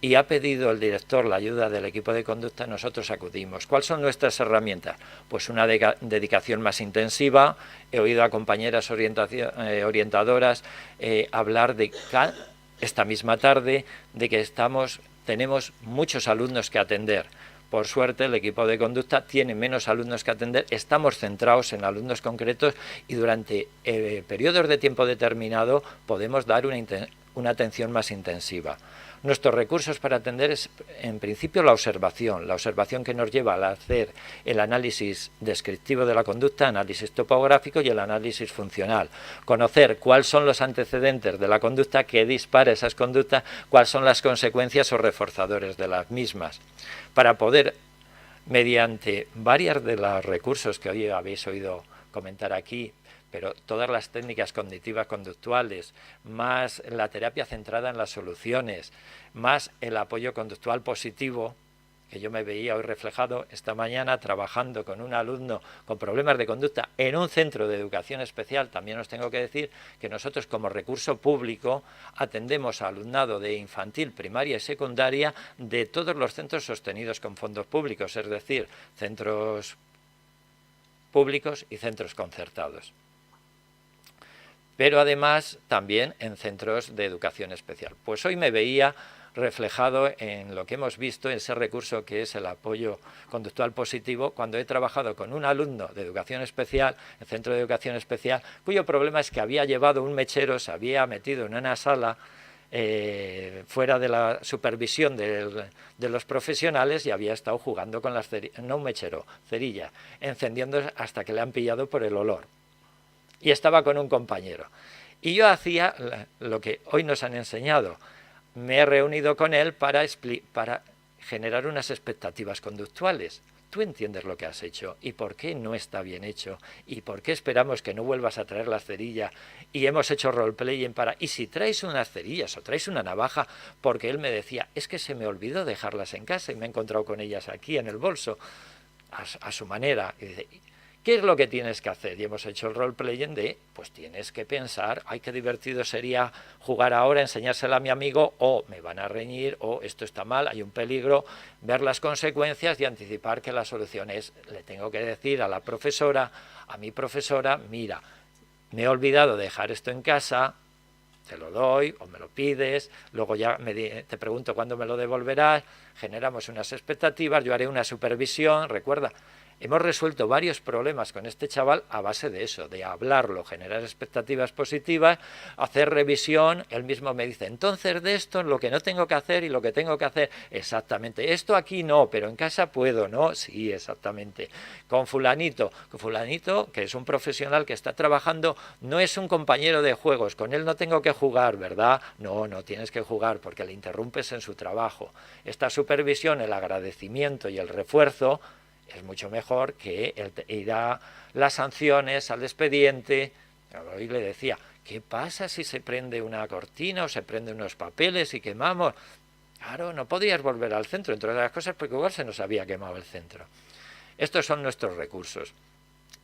y ha pedido el director la ayuda del equipo de conducta, nosotros acudimos. ¿Cuáles son nuestras herramientas? Pues una dedicación más intensiva. He oído a compañeras orientadoras hablar de esta misma tarde de que tenemos muchos alumnos que atender. Por suerte el equipo de conducta tiene menos alumnos que atender, estamos centrados en alumnos concretos y durante periodos de tiempo determinado podemos dar una atención más intensiva. Nuestros recursos para atender es, en principio, la observación que nos lleva a hacer el análisis descriptivo de la conducta, análisis topográfico y el análisis funcional. Conocer cuáles son los antecedentes de la conducta que dispara esas conductas, cuáles son las consecuencias o reforzadores de las mismas, para poder, mediante varios de los recursos que hoy habéis oído comentar aquí, pero todas las técnicas cognitivas conductuales, más la terapia centrada en las soluciones, más el apoyo conductual positivo, que yo me veía hoy reflejado esta mañana trabajando con un alumno con problemas de conducta en un centro de educación especial. También os tengo que decir que nosotros como recurso público atendemos a alumnado de infantil, primaria y secundaria de todos los centros sostenidos con fondos públicos, es decir, centros públicos y centros concertados. Pero además también en centros de educación especial. Pues hoy me veía reflejado en lo que hemos visto, en ese recurso que es el apoyo conductual positivo, cuando he trabajado con un alumno de educación especial, en centro de educación especial, cuyo problema es que había llevado un mechero, se había metido en una sala fuera de la supervisión de los profesionales y había estado jugando con las cerillas, no un mechero, cerilla, encendiendo hasta que le han pillado por el olor. Y estaba con un compañero. Y yo hacía lo que hoy nos han enseñado. Me he reunido con él para generar unas expectativas conductuales. Tú entiendes lo que has hecho y por qué no está bien hecho y por qué esperamos que no vuelvas a traer la cerilla y hemos hecho roleplaying para... Y si traes unas cerillas o traes una navaja, porque él me decía, es que se me olvidó dejarlas en casa y me he encontrado con ellas aquí en el bolso, a su manera. Y dice, ¿qué es lo que tienes que hacer? Y hemos hecho el roleplaying de, pues tienes que pensar, ay, qué divertido sería jugar ahora, enseñársela a mi amigo, o me van a reñir, o esto está mal, hay un peligro, ver las consecuencias y anticipar que la solución es, le tengo que decir a la profesora, a mi profesora, mira, me he olvidado de dejar esto en casa, te lo doy o me lo pides, luego ya te pregunto cuándo me lo devolverás, generamos unas expectativas, yo haré una supervisión, recuerda. Hemos resuelto varios problemas con este chaval a base de eso, de hablarlo, generar expectativas positivas, hacer revisión. Él mismo me dice, entonces de esto lo que no tengo que hacer y lo que tengo que hacer, exactamente, esto aquí no, pero en casa puedo, ¿no? Sí, exactamente. Con fulanito, que es un profesional que está trabajando, no es un compañero de juegos, con él no tengo que jugar, ¿verdad? No, no tienes que jugar porque le interrumpes en su trabajo. Esta supervisión, el agradecimiento y el refuerzo es mucho mejor que ir a las sanciones, al expediente. Hoy le decía, ¿qué pasa si se prende una cortina o se prenden unos papeles y quemamos? Claro, no podrías volver al centro, entre otras cosas, porque igual se nos había quemado el centro. Estos son nuestros recursos.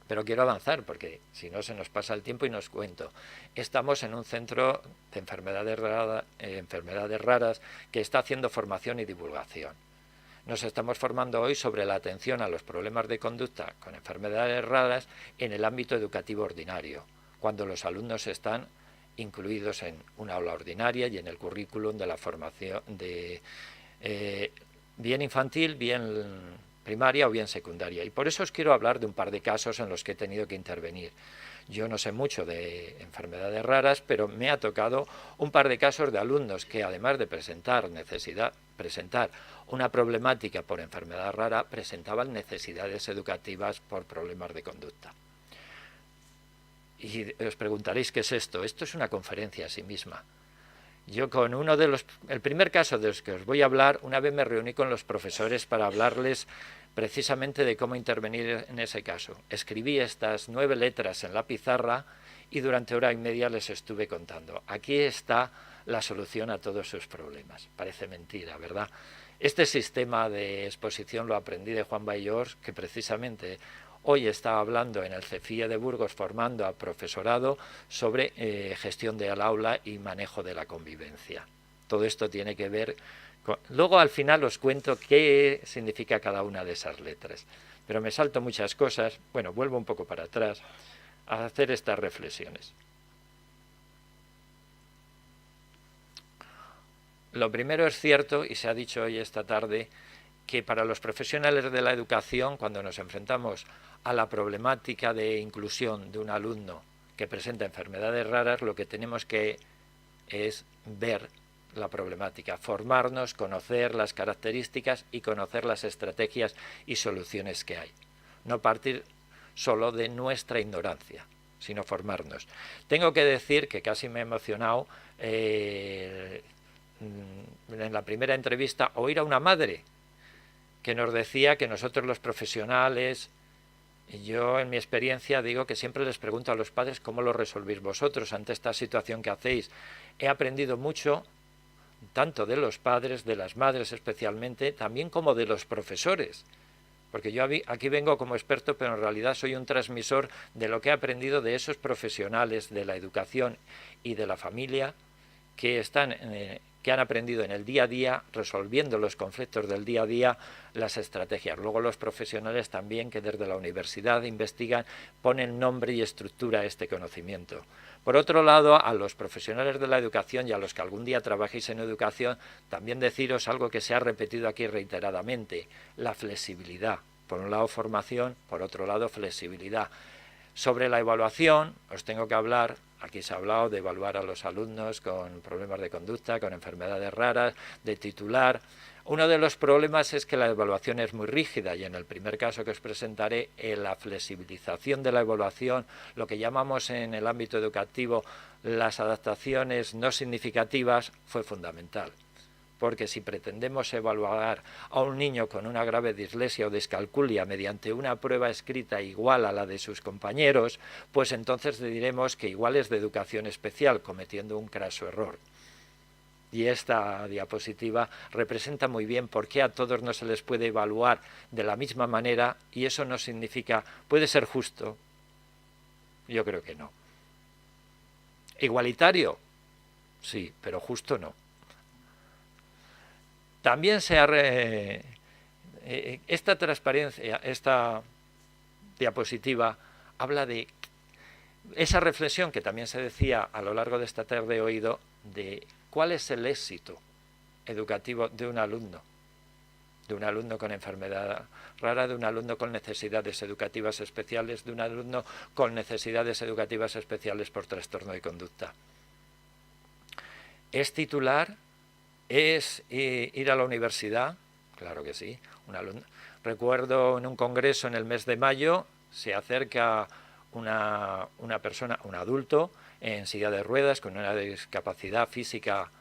Pero quiero avanzar, porque si no se nos pasa el tiempo y nos cuento. Estamos en un centro de enfermedades raras que está haciendo formación y divulgación. Nos estamos formando hoy sobre la atención a los problemas de conducta con enfermedades raras en el ámbito educativo ordinario. cuando los alumnos están incluidos en una aula ordinaria y en el currículum de la formación de bien infantil, bien primaria o bien secundaria. Y por eso os quiero hablar de un par de casos en los que he tenido que intervenir. Yo no sé mucho de enfermedades raras, pero me ha tocado un par de casos de alumnos que, además de presentar una problemática por enfermedad rara, presentaban necesidades educativas por problemas de conducta. Y os preguntaréis qué es esto. Esto es una conferencia a sí misma. Yo con el primer caso de los que os voy a hablar, una vez me reuní con los profesores para hablarles precisamente de cómo intervenir en ese caso. Escribí estas 9 letras en la pizarra y durante hora y media les estuve contando. Aquí está la solución a todos sus problemas. Parece mentira, ¿verdad? Este sistema de exposición lo aprendí de Juan Baillors, que precisamente hoy estaba hablando en el CEFIE de Burgos formando a profesorado sobre gestión del aula y manejo de la convivencia. Todo esto tiene que ver con... Luego al final os cuento qué significa cada una de esas letras. Pero me salto muchas cosas. Bueno, vuelvo un poco para atrás a hacer estas reflexiones. Lo primero es cierto, y se ha dicho hoy esta tarde, que para los profesionales de la educación, cuando nos enfrentamos a la problemática de inclusión de un alumno que presenta enfermedades raras, lo que tenemos que es ver la problemática, formarnos, conocer las características y conocer las estrategias y soluciones que hay. No partir solo de nuestra ignorancia, sino formarnos. Tengo que decir que casi me he emocionado en la primera entrevista oír a una madre que nos decía que nosotros los profesionales, yo en mi experiencia digo que siempre les pregunto a los padres cómo lo resolvís vosotros ante esta situación que hacéis. He aprendido mucho, tanto de los padres, de las madres especialmente, también como de los profesores. Porque yo aquí vengo como experto, pero en realidad soy un transmisor de lo que he aprendido de esos profesionales de la educación y de la familia que han aprendido en el día a día, resolviendo los conflictos del día a día, las estrategias. Luego los profesionales también, que desde la universidad investigan, ponen nombre y estructura a este conocimiento. Por otro lado, a los profesionales de la educación y a los que algún día trabajéis en educación, también deciros algo que se ha repetido aquí reiteradamente, la flexibilidad. Por un lado formación, por otro lado flexibilidad. Sobre la evaluación, os tengo que hablar. Aquí se ha hablado de evaluar a los alumnos con problemas de conducta, con enfermedades raras, de titular. Uno de los problemas es que la evaluación es muy rígida y en el primer caso que os presentaré, la flexibilización de la evaluación, lo que llamamos en el ámbito educativo las adaptaciones no significativas, fue fundamental. Porque si pretendemos evaluar a un niño con una grave dislexia o descalculia mediante una prueba escrita igual a la de sus compañeros, pues entonces le diremos que igual es de educación especial, cometiendo un craso error. Y esta diapositiva representa muy bien por qué a todos no se les puede evaluar de la misma manera, y eso no significa, puede ser justo, yo creo que no. ¿Igualitario? Sí, pero justo no. También esta transparencia, esta diapositiva habla de esa reflexión que también se decía a lo largo de esta tarde he oído de cuál es el éxito educativo de un alumno con enfermedad rara, de un alumno con necesidades educativas especiales, de un alumno con necesidades educativas especiales por trastorno de conducta. ¿Es titular? ¿Es ir a la universidad? Claro que sí. Recuerdo en un congreso en el mes de mayo, se acerca una persona, un adulto, en silla de ruedas, con una discapacidad física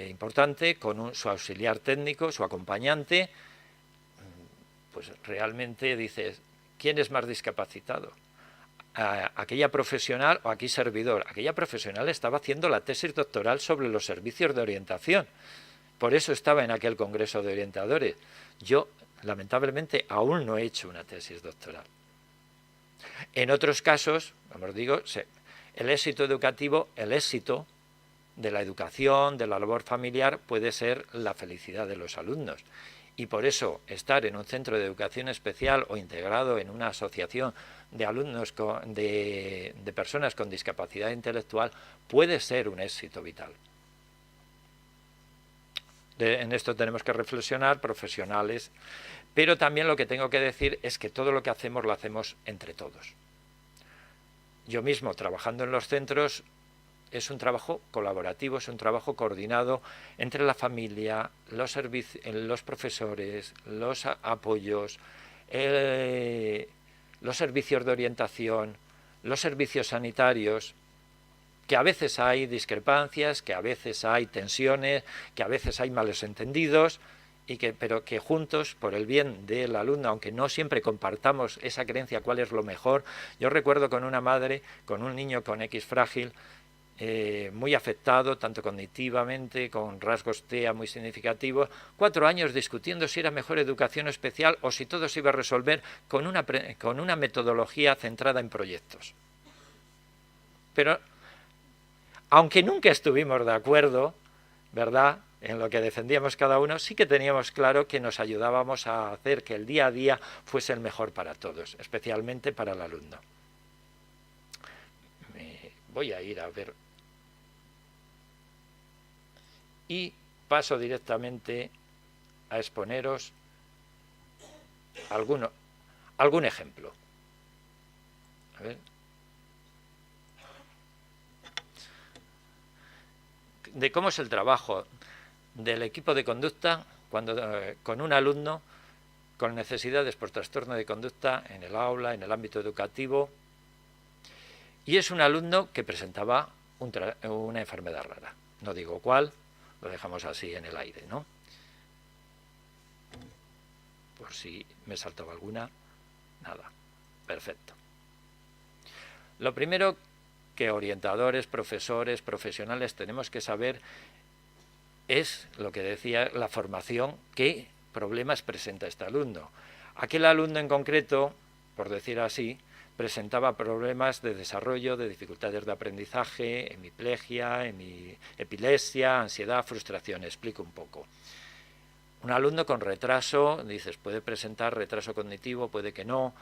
importante, con su auxiliar técnico, su acompañante. Pues realmente dices, ¿quién es más discapacitado? ¿Aquella profesional o aquí servidor? Aquella profesional estaba haciendo la tesis doctoral sobre los servicios de orientación. Por eso estaba en aquel congreso de orientadores. Yo, lamentablemente, aún no he hecho una tesis doctoral. En otros casos, como os digo, el éxito educativo, el éxito de la educación, de la labor familiar, puede ser la felicidad de los alumnos. y por eso estar en un centro de educación especial o integrado en una asociación de alumnos de personas con discapacidad intelectual puede ser un éxito vital. En esto tenemos que reflexionar, profesionales, pero también lo que tengo que decir es que todo lo que hacemos lo hacemos entre todos. Yo mismo, trabajando en los centros, es un trabajo colaborativo, es un trabajo coordinado entre la familia, los profesores, los apoyos, los servicios de orientación, los servicios sanitarios, que a veces hay discrepancias, que a veces hay tensiones, que a veces hay malos entendidos, pero que juntos, por el bien del alumno, aunque no siempre compartamos esa creencia cuál es lo mejor. Yo recuerdo con una madre, con un niño con X frágil, muy afectado, tanto cognitivamente, con rasgos TEA muy significativos, 4 años discutiendo si era mejor educación especial o si todo se iba a resolver con una metodología centrada en proyectos. Pero, aunque nunca estuvimos de acuerdo, ¿verdad?, en lo que defendíamos cada uno, sí que teníamos claro que nos ayudábamos a hacer que el día a día fuese el mejor para todos, especialmente para el alumno. Voy a ir a ver y paso directamente a exponeros algún ejemplo. A ver. De cómo es el trabajo del equipo de conducta con un alumno con necesidades por trastorno de conducta en el aula, en el ámbito educativo, y es un alumno que presentaba una enfermedad rara. No digo cuál, lo dejamos así en el aire, ¿no? Por si me saltaba alguna, nada. Perfecto. Lo primero que orientadores, profesores, profesionales tenemos que saber es, lo que decía, la formación, qué problemas presenta este alumno. Aquel alumno en concreto, por decir así, presentaba problemas de desarrollo, de dificultades de aprendizaje, hemiplegia, epilepsia, ansiedad, frustración. Explico un poco. Un alumno con retraso, dices, puede presentar retraso cognitivo, puede que no,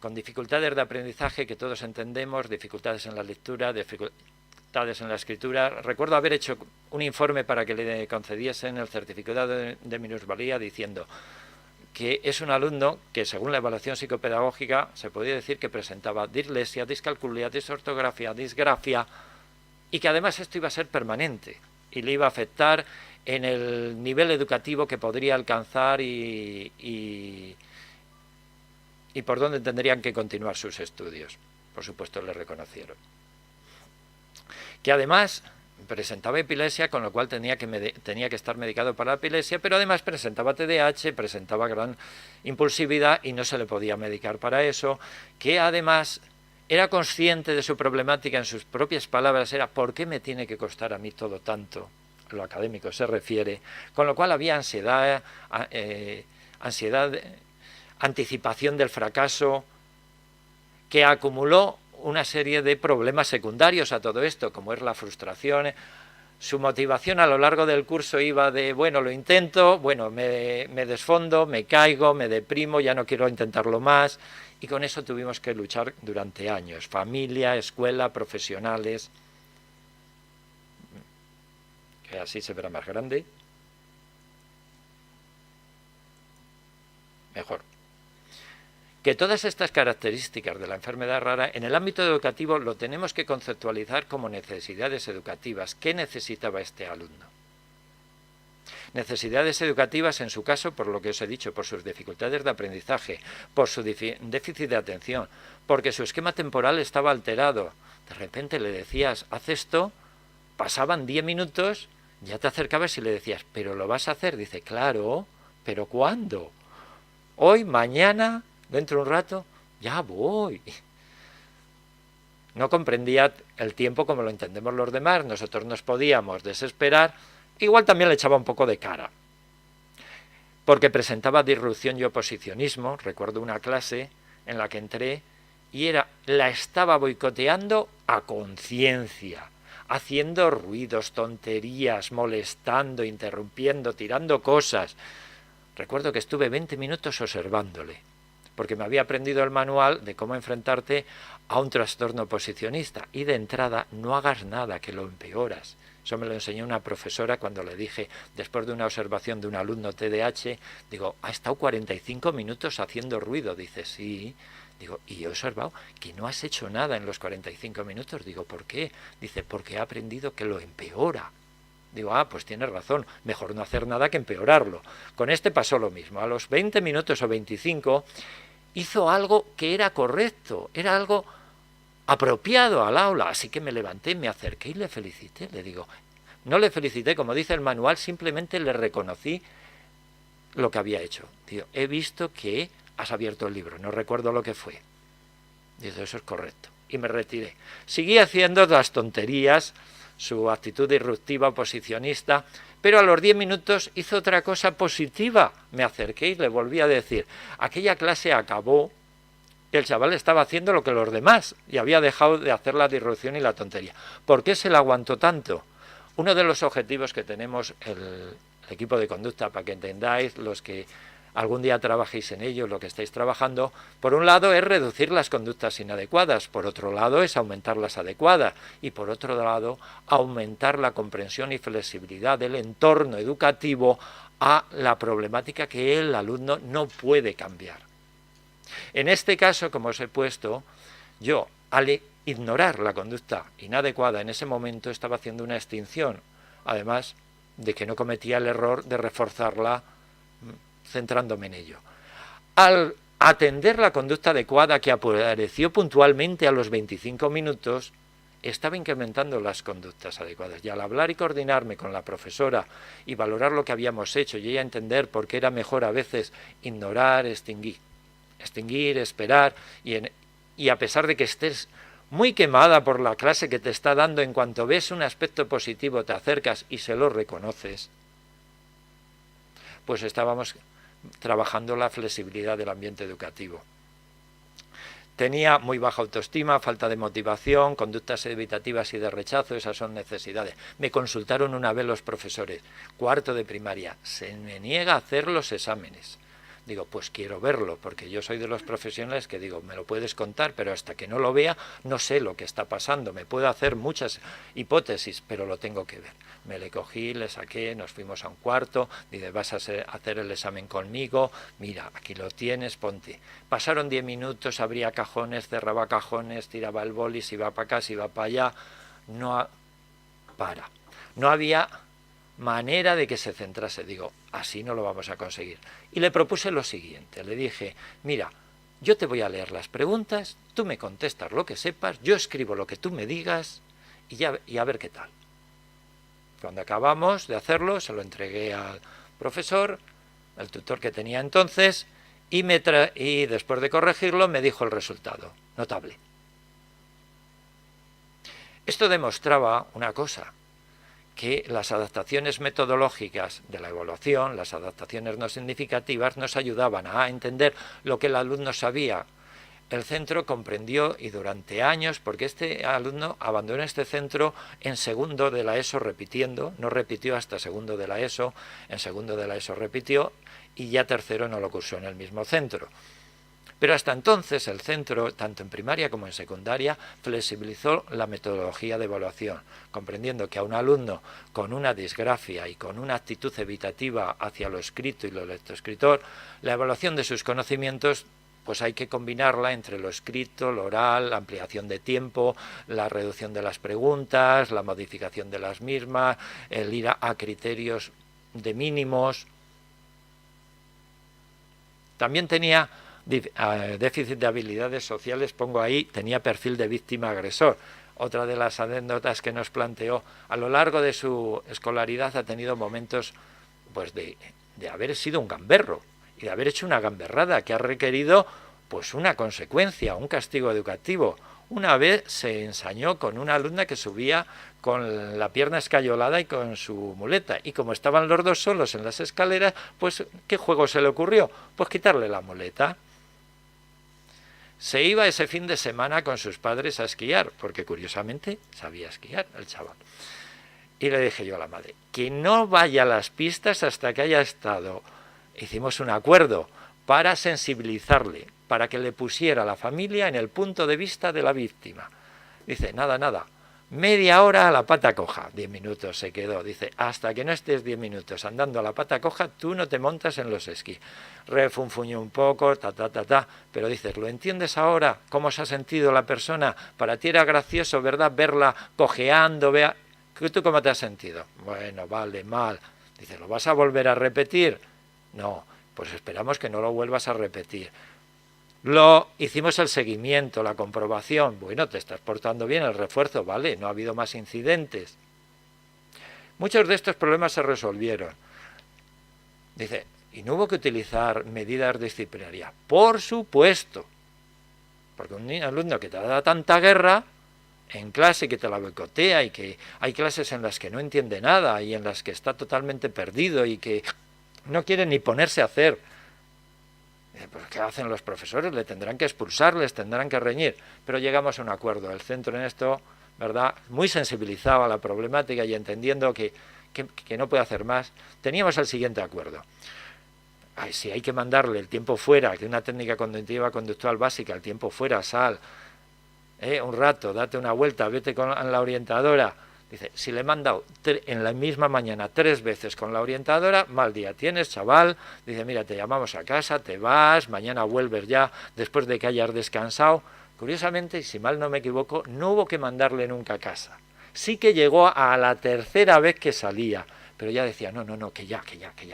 con dificultades de aprendizaje que todos entendemos, dificultades en la lectura, dificultades en la escritura. Recuerdo haber hecho un informe para que le concediesen el certificado de minusvalía diciendo que es un alumno que, según la evaluación psicopedagógica, se podía decir que presentaba dislexia, discalculia, disortografía, disgrafia, y que además esto iba a ser permanente y le iba a afectar en el nivel educativo que podría alcanzar y por dónde tendrían que continuar sus estudios. Por supuesto, le reconocieron. Que además presentaba epilepsia, con lo cual tenía que estar medicado para la epilepsia, pero además presentaba TDAH, presentaba gran impulsividad y no se le podía medicar para eso, que además era consciente de su problemática, en sus propias palabras era ¿por qué me tiene que costar a mí todo tanto? Lo académico se refiere, con lo cual había ansiedad, anticipación del fracaso, que acumuló una serie de problemas secundarios a todo esto, como es la frustración. Su motivación a lo largo del curso iba de, bueno, lo intento, bueno, me desfondo, me caigo, me deprimo, ya no quiero intentarlo más, y con eso tuvimos que luchar durante años, familia, escuela, profesionales, que así se verá más grande, mejor. Que todas estas características de la enfermedad rara en el ámbito educativo lo tenemos que conceptualizar como necesidades educativas. ¿Qué necesitaba este alumno? Necesidades educativas, en su caso, por lo que os he dicho, por sus dificultades de aprendizaje, por su déficit de atención, porque su esquema temporal estaba alterado. De repente le decías, haz esto, pasaban 10 minutos, ya te acercabas y le decías, ¿pero lo vas a hacer? Dice, claro, ¿pero cuándo? Hoy, mañana, dentro de un rato, ya voy. No comprendía el tiempo como lo entendemos los demás, nosotros nos podíamos desesperar, igual también le echaba un poco de cara, porque presentaba disrupción y oposicionismo. Recuerdo una clase en la que entré y la estaba boicoteando a conciencia, haciendo ruidos, tonterías, molestando, interrumpiendo, tirando cosas. recuerdo que estuve 20 minutos observándole, porque me había aprendido el manual de cómo enfrentarte a un trastorno posicionista. Y de entrada, no hagas nada, que lo empeoras. Eso me lo enseñó una profesora cuando le dije, después de una observación de un alumno TDAH, digo, ha estado 45 minutos haciendo ruido. Dice, sí. Digo, y he observado que no has hecho nada en los 45 minutos. Digo, ¿por qué? Dice, porque he aprendido que lo empeora. Digo, pues tienes razón, mejor no hacer nada que empeorarlo. Con este pasó lo mismo. A los 20 minutos o 25 hizo algo que era correcto, era algo apropiado al aula. Así que me levanté, me acerqué y le felicité. Le digo, no le felicité como dice el manual, simplemente le reconocí lo que había hecho. Digo, he visto que has abierto el libro, no recuerdo lo que fue. Dice, eso es correcto. Y me retiré. Seguí haciendo las tonterías, su actitud disruptiva, oposicionista, pero a los 10 minutos hizo otra cosa positiva. Me acerqué y le volví a decir, aquella clase acabó, el chaval estaba haciendo lo que los demás y había dejado de hacer la disrupción y la tontería. ¿Por qué se la aguantó tanto? Uno de los objetivos que tenemos el equipo de conducta, para que entendáis, los que algún día trabajéis en ello, lo que estáis trabajando, por un lado es reducir las conductas inadecuadas, por otro lado es aumentar las adecuadas y por otro lado aumentar la comprensión y flexibilidad del entorno educativo a la problemática que el alumno no puede cambiar. En este caso, como os he puesto, yo al ignorar la conducta inadecuada en ese momento estaba haciendo una extinción, además de que no cometía el error de reforzarla centrándome en ello. Al atender la conducta adecuada que apareció puntualmente a los 25 minutos, estaba incrementando las conductas adecuadas. Y al hablar y coordinarme con la profesora y valorar lo que habíamos hecho y ella entender por qué era mejor a veces ignorar, extinguir, esperar, y a pesar de que estés muy quemada por la clase que te está dando, en cuanto ves un aspecto positivo te acercas y se lo reconoces, pues estábamos trabajando la flexibilidad del ambiente educativo. Tenía muy baja autoestima, falta de motivación, conductas evitativas y de rechazo, esas son necesidades. Me consultaron una vez los profesores, cuarto de primaria, se me niega a hacer los exámenes. Digo, pues quiero verlo, porque yo soy de los profesionales que digo, me lo puedes contar, pero hasta que no lo vea, no sé lo que está pasando. Me puedo hacer muchas hipótesis, pero lo tengo que ver. Me le cogí, le saqué, nos fuimos a un cuarto, dije, vas a hacer el examen conmigo, mira, aquí lo tienes, ponte. Pasaron 10 minutos, abría cajones, cerraba cajones, tiraba el boli, si iba para acá, si iba para allá, no había manera de que se centrase. Digo, así no lo vamos a conseguir. Y le propuse lo siguiente, le dije, mira, yo te voy a leer las preguntas, tú me contestas lo que sepas, yo escribo lo que tú me digas y a ver qué tal. Cuando acabamos de hacerlo, se lo entregué al profesor, el tutor que tenía entonces, y después de corregirlo me dijo el resultado, notable. Esto demostraba una cosa, que las adaptaciones metodológicas de la evaluación, las adaptaciones no significativas, nos ayudaban a entender lo que el alumno sabía. El centro comprendió y durante años, porque este alumno abandonó este centro en segundo de la ESO repitiendo, no repitió hasta segundo de la ESO, en segundo de la ESO repitió y ya tercero no lo cursó en el mismo centro. Pero hasta entonces el centro, tanto en primaria como en secundaria, flexibilizó la metodología de evaluación, comprendiendo que a un alumno con una disgrafia y con una actitud evitativa hacia lo escrito y lo lectoescritor, la evaluación de sus conocimientos pues hay que combinarla entre lo escrito, lo oral, la ampliación de tiempo, la reducción de las preguntas, la modificación de las mismas, el ir a criterios de mínimos. También tenía déficit de habilidades sociales, pongo ahí, tenía perfil de víctima-agresor. Otra de las anécdotas que nos planteó, a lo largo de su escolaridad ha tenido momentos pues de haber sido un gamberro y de haber hecho una gamberrada que ha requerido pues una consecuencia, un castigo educativo. Una vez se ensañó con una alumna que subía con la pierna escayolada y con su muleta, y como estaban los dos solos en las escaleras, pues ¿qué juego se le ocurrió? Pues quitarle la muleta. Se iba ese fin de semana con sus padres a esquiar, porque curiosamente sabía esquiar el chaval. Y le dije yo a la madre, que no vaya a las pistas hasta que haya estado hicimos un acuerdo para sensibilizarle, para que le pusiera a la familia en el punto de vista de la víctima. Dice, nada, media hora a la pata coja, 10 minutos se quedó. Dice, hasta que no estés 10 minutos andando a la pata coja, tú no te montas en los esquís. Refunfuñó un poco, pero dices, ¿lo entiendes ahora? ¿Cómo se ha sentido la persona? Para ti era gracioso, ¿verdad? Verla cojeando, vea. ¿Tú cómo te has sentido? Bueno, vale, mal. Dice, ¿lo vas a volver a repetir? No, pues esperamos que no lo vuelvas a repetir. Hicimos el seguimiento, la comprobación. Bueno, te estás portando bien, el refuerzo, vale, no ha habido más incidentes. Muchos de estos problemas se resolvieron. Dice, ¿y no hubo que utilizar medidas disciplinarias? Por supuesto. Porque un alumno que te da tanta guerra en clase, que te la boicotea, y que hay clases en las que no entiende nada y en las que está totalmente perdido y que no quiere ni ponerse a hacer. Pues, ¿qué hacen los profesores? Le tendrán que expulsar, les tendrán que reñir. Pero llegamos a un acuerdo. El centro en esto, ¿verdad?, muy sensibilizado a la problemática y entendiendo que no puede hacer más, teníamos el siguiente acuerdo. Si hay que mandarle el tiempo fuera, que una técnica cognitiva conductual básica, el tiempo fuera, sal, un rato, date una vuelta, vete con la orientadora. Dice, si le he mandado en la misma mañana 3 veces con la orientadora, mal día tienes, chaval. Dice, mira, te llamamos a casa, te vas, mañana vuelves ya después de que hayas descansado. Curiosamente, y si mal no me equivoco, no hubo que mandarle nunca a casa. Sí que llegó a la 3.ª vez que salía, pero ya decía, no, que ya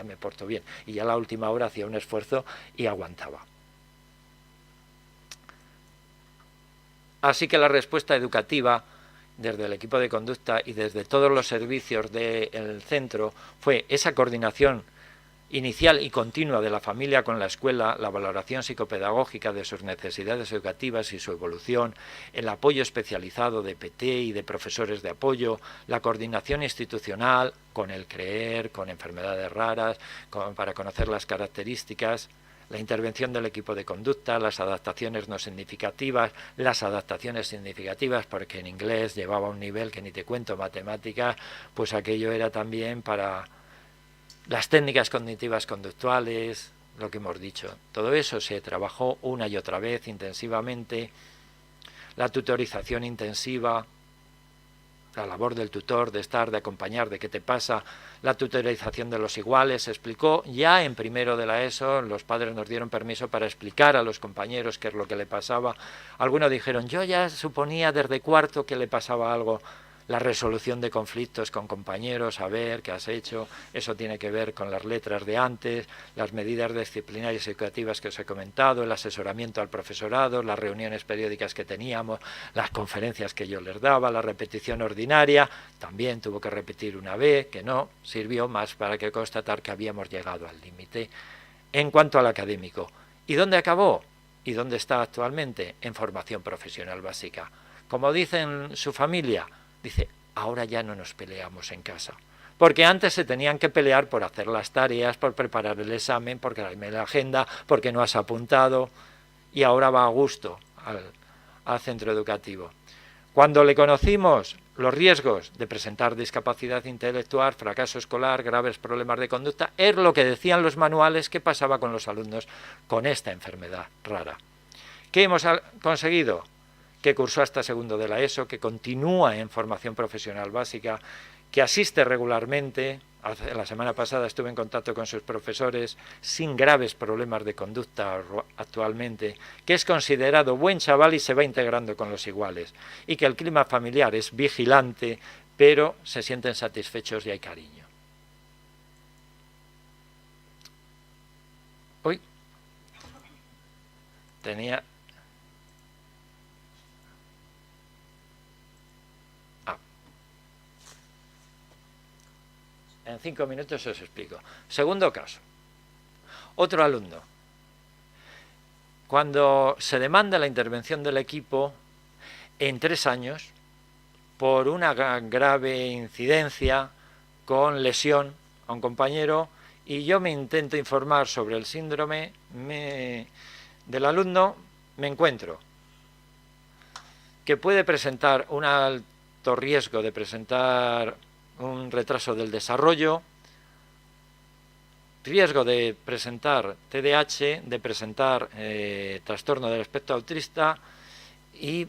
me porto bien. Y ya a la última hora hacía un esfuerzo y aguantaba. Así que la respuesta educativa desde el equipo de conducta y desde todos los servicios del centro fue esa coordinación inicial y continua de la familia con la escuela, la valoración psicopedagógica de sus necesidades educativas y su evolución, el apoyo especializado de PT y de profesores de apoyo, la coordinación institucional con el CREER, con enfermedades raras, para conocer las características, la intervención del equipo de conducta, las adaptaciones no significativas, las adaptaciones significativas, porque en inglés llevaba un nivel que ni te cuento, matemáticas, pues aquello era también para las técnicas cognitivas conductuales, lo que hemos dicho. Todo eso se trabajó una y otra vez intensivamente, la tutorización intensiva, la labor del tutor, de estar, de acompañar, de qué te pasa, la tutorización de los iguales, se explicó ya en primero de la ESO, los padres nos dieron permiso para explicar a los compañeros qué es lo que le pasaba. Algunos dijeron, yo ya suponía desde cuarto que le pasaba algo. La resolución de conflictos con compañeros, a ver qué has hecho, eso tiene que ver con las letras de antes, las medidas disciplinarias y educativas que os he comentado, el asesoramiento al profesorado, las reuniones periódicas que teníamos, las conferencias que yo les daba, la repetición ordinaria, también tuvo que repetir una vez, que no sirvió más para que constatar que habíamos llegado al límite. En cuanto al académico, ¿y dónde acabó? ¿Y dónde está actualmente? En formación profesional básica. Como dicen su familia, dice, ahora ya no nos peleamos en casa. Porque antes se tenían que pelear por hacer las tareas, por preparar el examen, porque darme la agenda, porque no has apuntado, y ahora va a gusto al centro educativo. Cuando le conocimos los riesgos de presentar discapacidad intelectual, fracaso escolar, graves problemas de conducta, es lo que decían los manuales que pasaba con los alumnos con esta enfermedad rara. ¿Qué hemos conseguido? Que cursó hasta segundo de la ESO, que continúa en formación profesional básica, que asiste regularmente. La semana pasada estuve en contacto con sus profesores, sin graves problemas de conducta actualmente, que es considerado buen chaval y se va integrando con los iguales, y que el clima familiar es vigilante, pero se sienten satisfechos y hay cariño. Uy, tenía... En 5 minutos os explico. Segundo caso. Otro alumno. Cuando se demanda la intervención del equipo en 3 años por una grave incidencia con lesión a un compañero, y yo me intento informar sobre el síndrome del alumno, me encuentro que puede presentar un alto riesgo de presentar un retraso del desarrollo, riesgo de presentar TDAH, de presentar trastorno del espectro autista y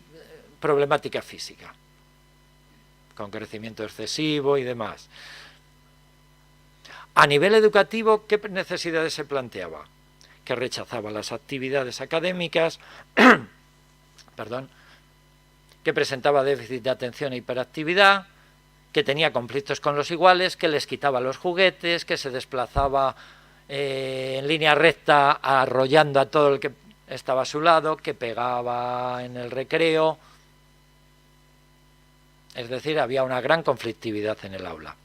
problemática física, con crecimiento excesivo y demás. A nivel educativo, ¿qué necesidades se planteaba? Que rechazaba las actividades académicas, perdón, que presentaba déficit de atención e hiperactividad, que tenía conflictos con los iguales, que les quitaba los juguetes, que se desplazaba en línea recta arrollando a todo el que estaba a su lado, que pegaba en el recreo. Es decir, había una gran conflictividad en el aula.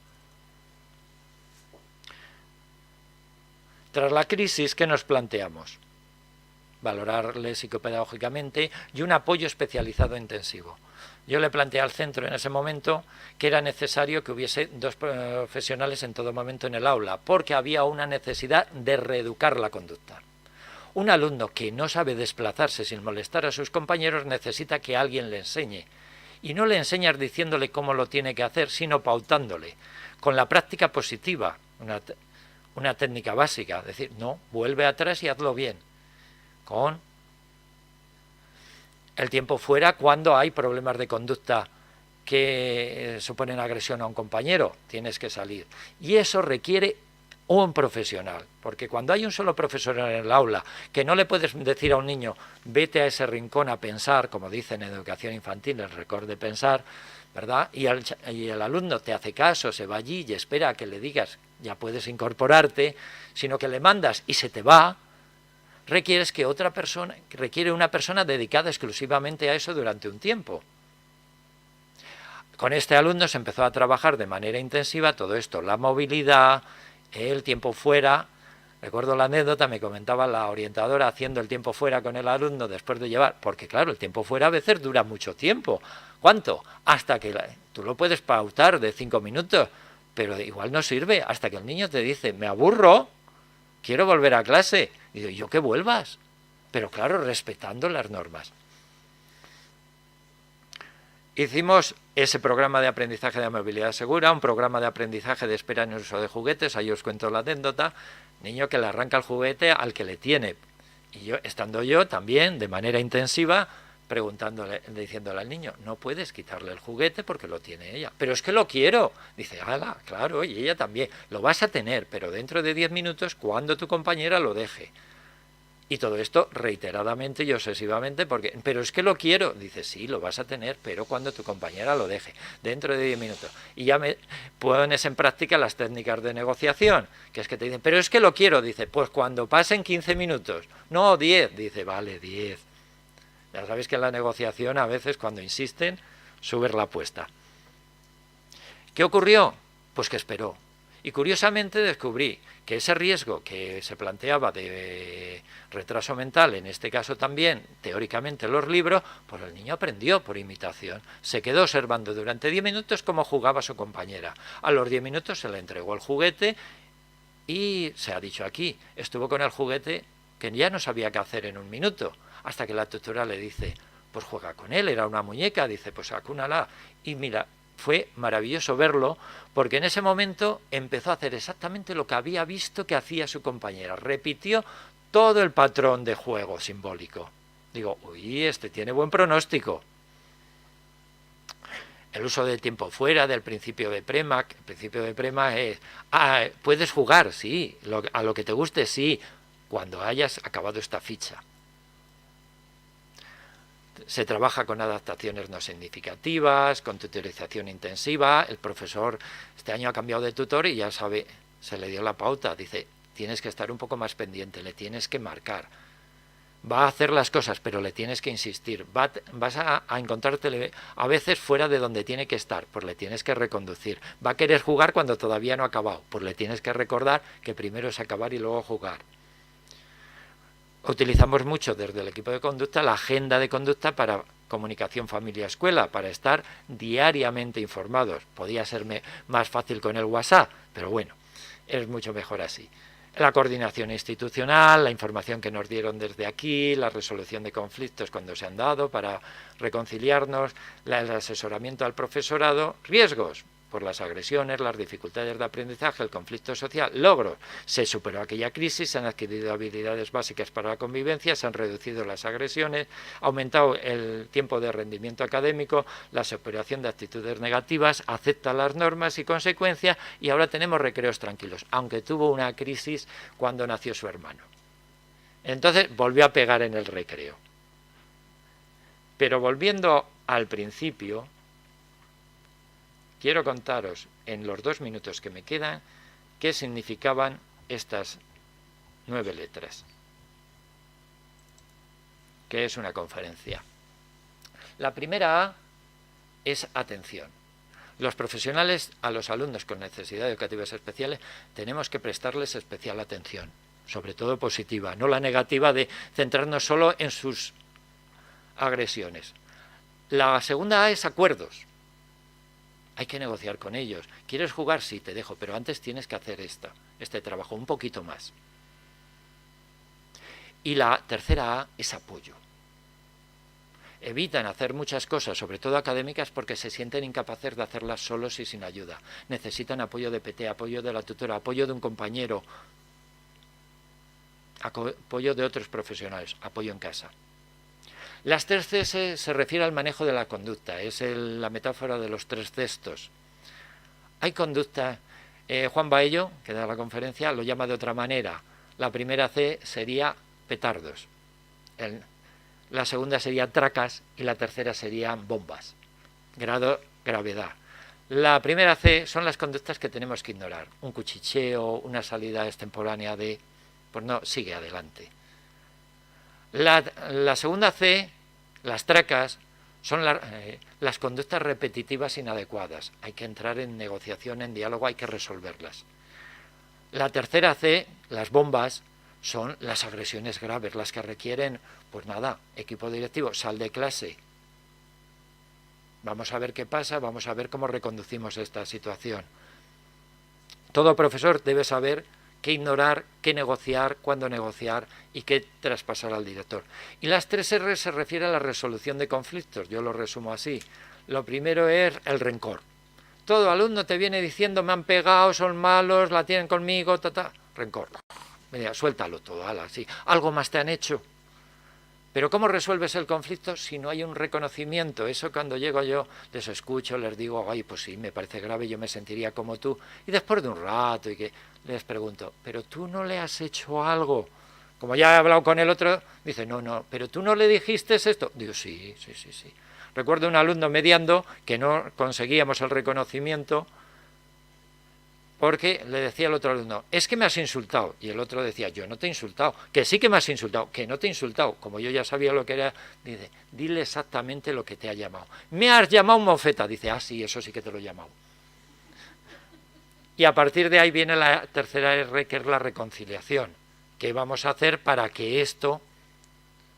Tras la crisis, ¿qué nos planteamos? Valorarle psicopedagógicamente y un apoyo especializado intensivo. Yo le planteé al centro en ese momento que era necesario que hubiese 2 profesionales en todo momento en el aula, porque había una necesidad de reeducar la conducta. Un alumno que no sabe desplazarse sin molestar a sus compañeros necesita que alguien le enseñe. Y no le enseñas diciéndole cómo lo tiene que hacer, sino pautándole, con la práctica positiva, una técnica básica, es decir, no, vuelve atrás y hazlo bien, con el tiempo fuera cuando hay problemas de conducta que suponen agresión a un compañero, tienes que salir. Y eso requiere un profesional, porque cuando hay un solo profesional en el aula, que no le puedes decir a un niño, vete a ese rincón a pensar, como dicen en educación infantil, el récord de pensar, ¿verdad? Y el alumno te hace caso, se va allí y espera a que le digas, ya puedes incorporarte, sino que le mandas y se te va, requiere una persona dedicada exclusivamente a eso durante un tiempo. Con este alumno se empezó a trabajar de manera intensiva todo esto, la movilidad, el tiempo fuera. Recuerdo la anécdota, me comentaba la orientadora haciendo el tiempo fuera con el alumno después de llevar, porque claro, el tiempo fuera a veces dura mucho tiempo. ¿Cuánto? Hasta que tú lo puedes pautar de 5 minutos, pero igual no sirve, hasta que el niño te dice, me aburro, quiero volver a clase. Y digo, yo que vuelvas, pero claro, respetando las normas. Hicimos ese programa de aprendizaje de movilidad segura, un programa de aprendizaje de espera en el uso de juguetes, ahí os cuento la anécdota, niño que le arranca el juguete al que le tiene. Y yo, estando yo también, de manera intensiva, diciéndole al niño, no puedes quitarle el juguete porque lo tiene ella. Pero es que lo quiero. Dice, ala, claro, y ella también. Lo vas a tener, pero dentro de 10 minutos, cuando tu compañera lo deje. Y todo esto reiteradamente y obsesivamente, porque, pero es que lo quiero. Dice, sí, lo vas a tener, pero cuando tu compañera lo deje, dentro de 10 minutos. Y ya pones en práctica las técnicas de negociación, que es que te dicen, pero es que lo quiero. Dice, pues cuando pasen 15 minutos. No, 10. Dice, vale, 10. Ya sabéis que en la negociación a veces cuando insisten, subes la apuesta. ¿Qué ocurrió? Pues que esperó. Y curiosamente descubrí que ese riesgo que se planteaba de retraso mental, en este caso también, teóricamente en los libros, pues el niño aprendió por imitación. Se quedó observando durante 10 minutos cómo jugaba su compañera. A los 10 minutos se le entregó el juguete y, se ha dicho aquí, estuvo con el juguete que ya no sabía qué hacer en un minuto, hasta que la tutora le dice, pues juega con él, era una muñeca, dice, pues acúnala. Y mira, fue maravilloso verlo, porque en ese momento empezó a hacer exactamente lo que había visto que hacía su compañera. Repitió todo el patrón de juego simbólico. Digo, uy, este tiene buen pronóstico. El uso del tiempo fuera, del principio de Premack. El principio de Premack es, puedes jugar, sí, a lo que te guste, sí, cuando hayas acabado esta ficha. Se trabaja con adaptaciones no significativas, con tutorización intensiva. El profesor este año ha cambiado de tutor y ya sabe, se le dio la pauta. Dice, tienes que estar un poco más pendiente, le tienes que marcar. Va a hacer las cosas, pero le tienes que insistir. Vas a encontrarte a veces fuera de donde tiene que estar, pues le tienes que reconducir. Va a querer jugar cuando todavía no ha acabado, pues le tienes que recordar que primero es acabar y luego jugar. Utilizamos mucho desde el equipo de conducta la agenda de conducta para comunicación familia-escuela, para estar diariamente informados. Podía ser más fácil con el WhatsApp, pero bueno, es mucho mejor así. La coordinación institucional, la información que nos dieron desde aquí, la resolución de conflictos cuando se han dado para reconciliarnos, el asesoramiento al profesorado, riesgos. por las agresiones, las dificultades de aprendizaje, el conflicto social, logros. Se superó aquella crisis, se han adquirido habilidades básicas para la convivencia, se han reducido las agresiones, ha aumentado el tiempo de rendimiento académico, la superación de actitudes negativas, acepta las normas y consecuencias, y ahora tenemos recreos tranquilos, aunque tuvo una crisis cuando nació su hermano. Entonces volvió a pegar en el recreo. Pero volviendo al principio, quiero contaros en los 2 minutos que me quedan qué significaban estas 9 letras. ¿Qué es una conferencia? La primera A es atención. Los profesionales a los alumnos con necesidades educativas especiales tenemos que prestarles especial atención, sobre todo positiva, no la negativa de centrarnos solo en sus agresiones. La segunda A es acuerdos. Hay que negociar con ellos. ¿Quieres jugar? Sí, te dejo, pero antes tienes que hacer este trabajo, un poquito más. Y la tercera A es apoyo. Evitan hacer muchas cosas, sobre todo académicas, porque se sienten incapaces de hacerlas solos y sin ayuda. Necesitan apoyo de PT, apoyo de la tutora, apoyo de un compañero, apoyo de otros profesionales, apoyo en casa. Las 3 Cs se refiere al manejo de la conducta, es la metáfora de los 3 cestos. Hay conducta, Juan Baello, que da la conferencia, lo llama de otra manera. La primera C sería petardos, la segunda sería tracas y la tercera serían bombas. Grado, gravedad. La primera C son las conductas que tenemos que ignorar. Un cuchicheo, una salida extemporánea de... pues no, sigue adelante. La segunda C, las tracas, son las conductas repetitivas inadecuadas. Hay que entrar en negociación, en diálogo, hay que resolverlas. La tercera C, las bombas, son las agresiones graves, las que requieren, pues nada, equipo directivo, sal de clase. Vamos a ver qué pasa, vamos a ver cómo reconducimos esta situación. Todo profesor debe saber qué ignorar, qué negociar, cuándo negociar y qué traspasar al director. Y las 3 R se refiere a la resolución de conflictos, yo lo resumo así. Lo primero es el rencor. Todo alumno te viene diciendo, me han pegado, son malos, la tienen conmigo, rencor. Mira, suéltalo todo, ala, sí. Algo más te han hecho. Pero ¿cómo resuelves el conflicto si no hay un reconocimiento? Eso cuando llego yo, les escucho, les digo, ay, pues sí, me parece grave, yo me sentiría como tú. Y después de un rato y que les pregunto, ¿pero tú no le has hecho algo? Como ya he hablado con el otro, dice, no, ¿pero tú no le dijiste esto? Digo, sí. Recuerdo un alumno mediando que no conseguíamos el reconocimiento porque le decía al otro alumno, es que me has insultado. Y el otro decía, yo no te he insultado, que sí que me has insultado, que no te he insultado. Como yo ya sabía lo que era, dice, dile exactamente lo que te ha llamado. Me has llamado mofeta. Dice, sí, eso sí que te lo he llamado. Y a partir de ahí viene la tercera R, que es la reconciliación. ¿Qué vamos a hacer para que esto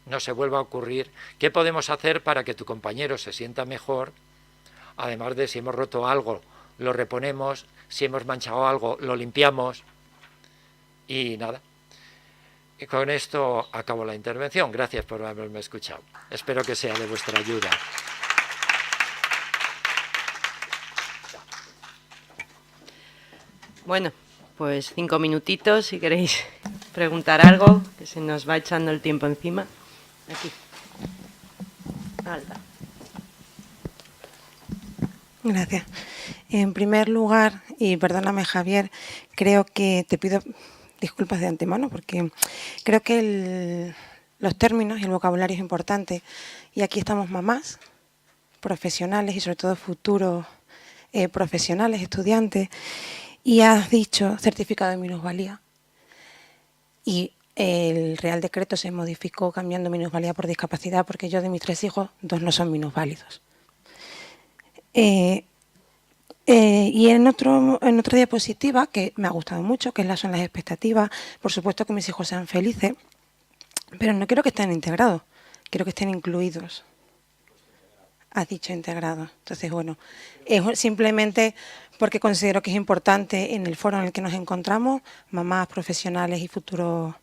no se vuelva a ocurrir? ¿Qué podemos hacer para que tu compañero se sienta mejor? Además de si hemos roto algo, lo reponemos. Si hemos manchado algo, lo limpiamos. Y nada. Y con esto acabo la intervención. Gracias por haberme escuchado. Espero que sea de vuestra ayuda. Bueno, pues 5 minutitos si queréis preguntar algo, que se nos va echando el tiempo encima. Aquí. Alta. Gracias. En primer lugar, y perdóname Javier, creo que te pido disculpas de antemano porque creo que los términos y el vocabulario es importante y aquí estamos mamás, profesionales y sobre todo futuros profesionales, estudiantes, y has dicho certificado de minusvalía y el Real Decreto se modificó cambiando minusvalía por discapacidad porque yo de mis 3 hijos, 2 no son minusválidos. Y en otra diapositiva, que me ha gustado mucho, que son las expectativas, por supuesto que mis hijos sean felices, pero no quiero que estén integrados, quiero que estén incluidos. Has dicho integrados. Entonces, bueno, es simplemente porque considero que es importante en el foro en el que nos encontramos, mamás profesionales y futuros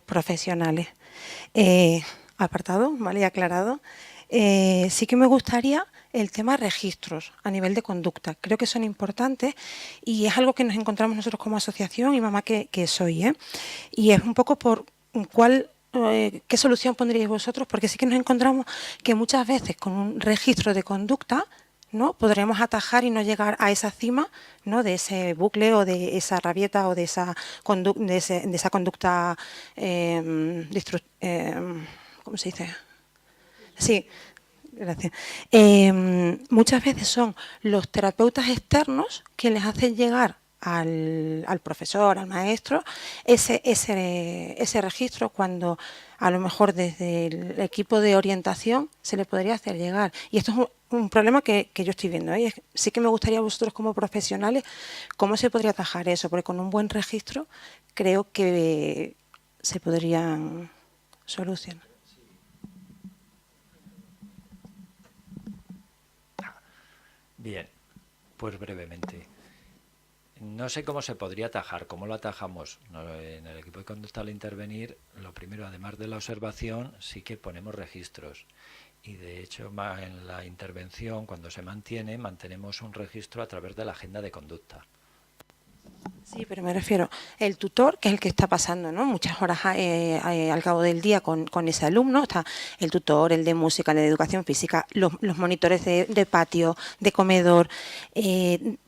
profesionales. Apartado, ¿vale? Y aclarado. sí que me gustaría el tema registros a nivel de conducta. Creo que son importantes y es algo que nos encontramos nosotros como asociación y mamá que soy, ¿eh? Y es un poco por ¿qué solución pondríais vosotros? Porque sí que nos encontramos que muchas veces con un registro de conducta, ¿no?, podremos atajar y no llegar a esa cima, ¿no?, de ese bucle o de esa rabieta o de esa conducta ¿cómo se dice? Sí, gracias. Muchas veces son los terapeutas externos que les hacen llegar al profesor, al maestro, ese registro, cuando a lo mejor desde el equipo de orientación se le podría hacer llegar. Y esto es un problema que yo estoy viendo, ¿eh? Sí que me gustaría a vosotros como profesionales, ¿cómo se podría atajar eso? Porque con un buen registro creo que se podrían solucionar. Bien, pues brevemente. No sé cómo se podría atajar, cómo lo atajamos. En el equipo de conducta, al intervenir, lo primero, además de la observación, sí que ponemos registros. Y de hecho, en la intervención, cuando se mantenemos un registro a través de la agenda de conducta. Sí, pero me refiero, el tutor, que es el que está pasando, ¿no?, muchas horas al cabo del día con ese alumno, está el tutor, el de música, el de educación física, los monitores de patio, de comedor,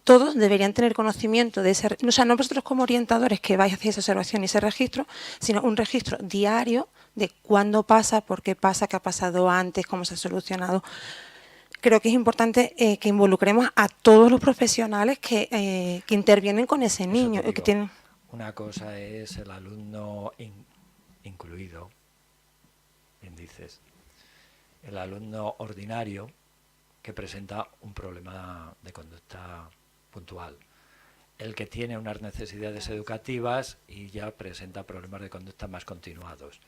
todos deberían tener conocimiento de ese, o sea, no vosotros como orientadores que vais a hacer esa observación y ese registro, sino un registro diario de cuándo pasa, por qué pasa, qué ha pasado antes, cómo se ha solucionado. Creo que es importante que involucremos a todos los profesionales que intervienen con ese niño. Digo, que tienen... Una cosa es el alumno incluido, bien dices, el alumno ordinario que presenta un problema de conducta puntual, el que tiene unas necesidades educativas y ya presenta problemas de conducta más continuados.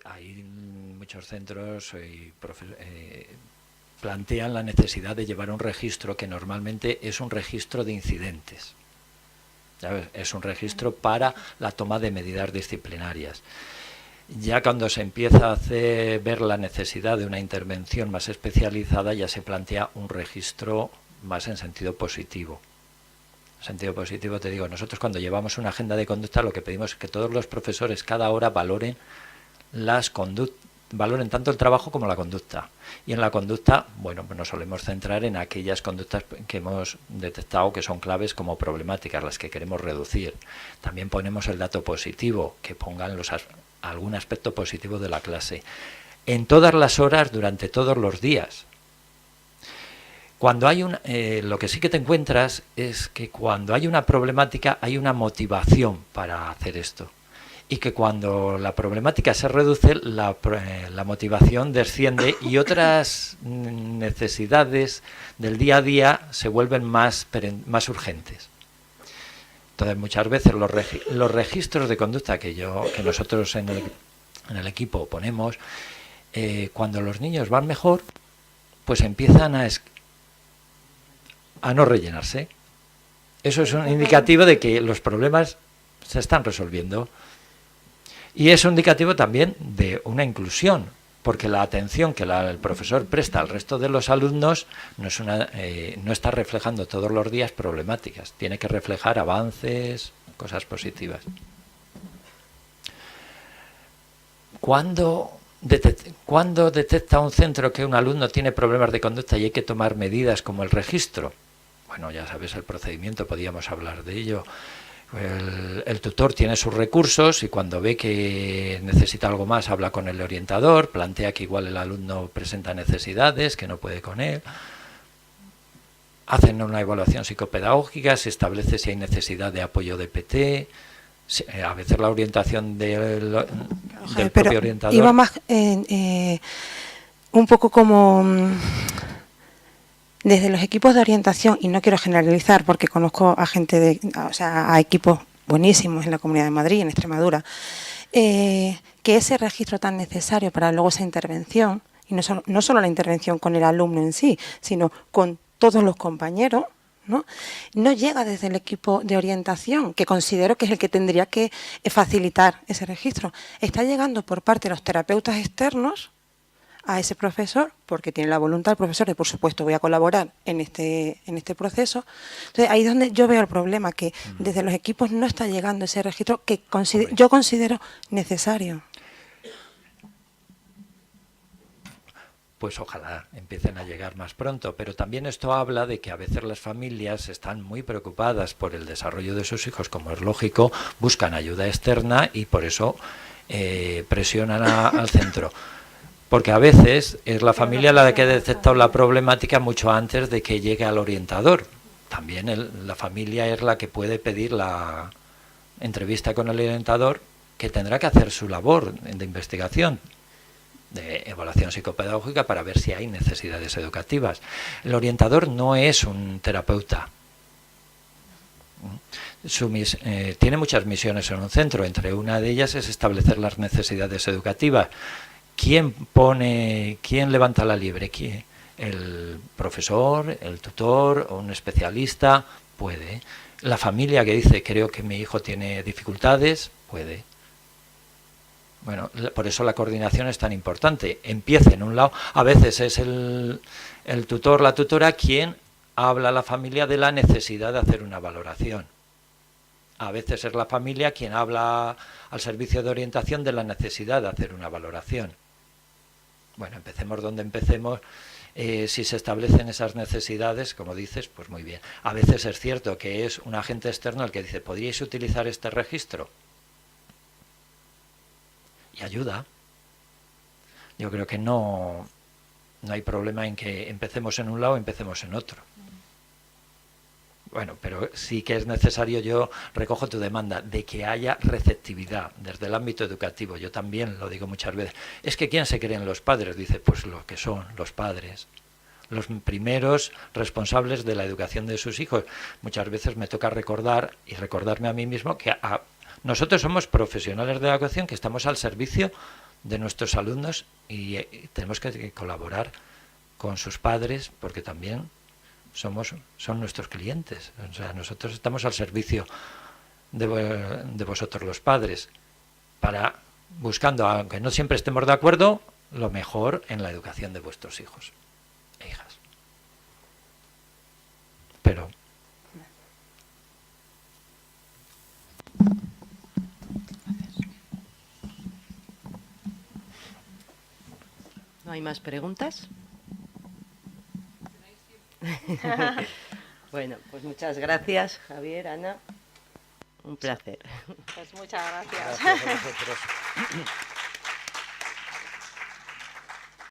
Hay muchos centros plantean la necesidad de llevar un registro que normalmente es un registro de incidentes. ¿Sabes? Es un registro para la toma de medidas disciplinarias. Ya cuando se empieza a ver la necesidad de una intervención más especializada, ya se plantea un registro más en sentido positivo. En sentido positivo, te digo, nosotros cuando llevamos una agenda de conducta, lo que pedimos es que todos los profesores cada hora valoren valoren tanto el trabajo como la conducta. Y en la conducta, bueno, pues nos solemos centrar en aquellas conductas que hemos detectado que son claves como problemáticas, las que queremos reducir. También ponemos el dato positivo, que pongan algún aspecto positivo de la clase. En todas las horas, durante todos los días. Cuando hay lo que sí que te encuentras es que cuando hay una problemática hay una motivación para hacer esto. Y que cuando la problemática se reduce, la motivación desciende y otras necesidades del día a día se vuelven más urgentes. Entonces, muchas veces los registros de conducta que nosotros en el equipo ponemos, cuando los niños van mejor, pues empiezan a no rellenarse. Eso es un indicativo de que los problemas se están resolviendo. Y es un indicativo también de una inclusión, porque la atención que el profesor presta al resto de los alumnos no está reflejando todos los días problemáticas, tiene que reflejar avances, cosas positivas. ¿Cuándo detecta un centro que un alumno tiene problemas de conducta y hay que tomar medidas como el registro? Bueno, ya sabes el procedimiento, podíamos hablar de ello. El tutor tiene sus recursos y cuando ve que necesita algo más habla con el orientador, plantea que igual el alumno presenta necesidades, que no puede con él. Hacen una evaluación psicopedagógica, se establece si hay necesidad de apoyo de PT, a veces la orientación del propio orientador. Iba más un poco como desde los equipos de orientación, y no quiero generalizar porque conozco a gente a equipos buenísimos en la Comunidad de Madrid, en Extremadura, que ese registro tan necesario para luego esa intervención, y no solo la intervención con el alumno en sí, sino con todos los compañeros, no llega desde el equipo de orientación, que considero que es el que tendría que facilitar ese registro. Está llegando por parte de los terapeutas externos a ese profesor, porque tiene la voluntad el profesor de, por supuesto, voy a colaborar en este proceso. Entonces, ahí es donde yo veo el problema, que desde los equipos no está llegando ese registro que yo considero necesario. Pues ojalá empiecen a llegar más pronto, pero también esto habla de que a veces las familias están muy preocupadas por el desarrollo de sus hijos, como es lógico, buscan ayuda externa y por eso presionan al centro. Porque a veces es la familia la que ha detectado la problemática mucho antes de que llegue al orientador. También la familia es la que puede pedir la entrevista con el orientador, que tendrá que hacer su labor de investigación, de evaluación psicopedagógica, para ver si hay necesidades educativas. El orientador no es un terapeuta. Tiene muchas misiones en un centro, entre una de ellas es establecer las necesidades educativas. ¿Quién levanta la liebre? ¿Quién? El profesor, el tutor o un especialista puede. La familia que dice, creo que mi hijo tiene dificultades, puede. Bueno, por eso la coordinación es tan importante. Empieza en un lado, a veces es el tutor, la tutora, quien habla a la familia de la necesidad de hacer una valoración. A veces es la familia quien habla al servicio de orientación de la necesidad de hacer una valoración. Bueno, empecemos donde empecemos. Si se establecen esas necesidades, como dices, pues muy bien. A veces es cierto que es un agente externo el que dice, ¿podríais utilizar este registro? Y ayuda. Yo creo que no hay problema en que empecemos en un lado o empecemos en otro. Bueno, pero sí que es necesario, yo recojo tu demanda, de que haya receptividad desde el ámbito educativo. Yo también lo digo muchas veces. Es que ¿quién se creen los padres? Dice, pues lo que son los padres, los primeros responsables de la educación de sus hijos. Muchas veces me toca recordar y recordarme a mí mismo que nosotros somos profesionales de la educación que estamos al servicio de nuestros alumnos y tenemos que colaborar con sus padres, porque también son nuestros clientes. O sea, nosotros estamos al servicio de vosotros los padres, buscando, aunque no siempre estemos de acuerdo, lo mejor en la educación de vuestros hijos e hijas. Pero ¿no hay más preguntas? Bueno, pues muchas gracias, Javier, Ana. Un placer. Pues muchas gracias. gracias a vosotros.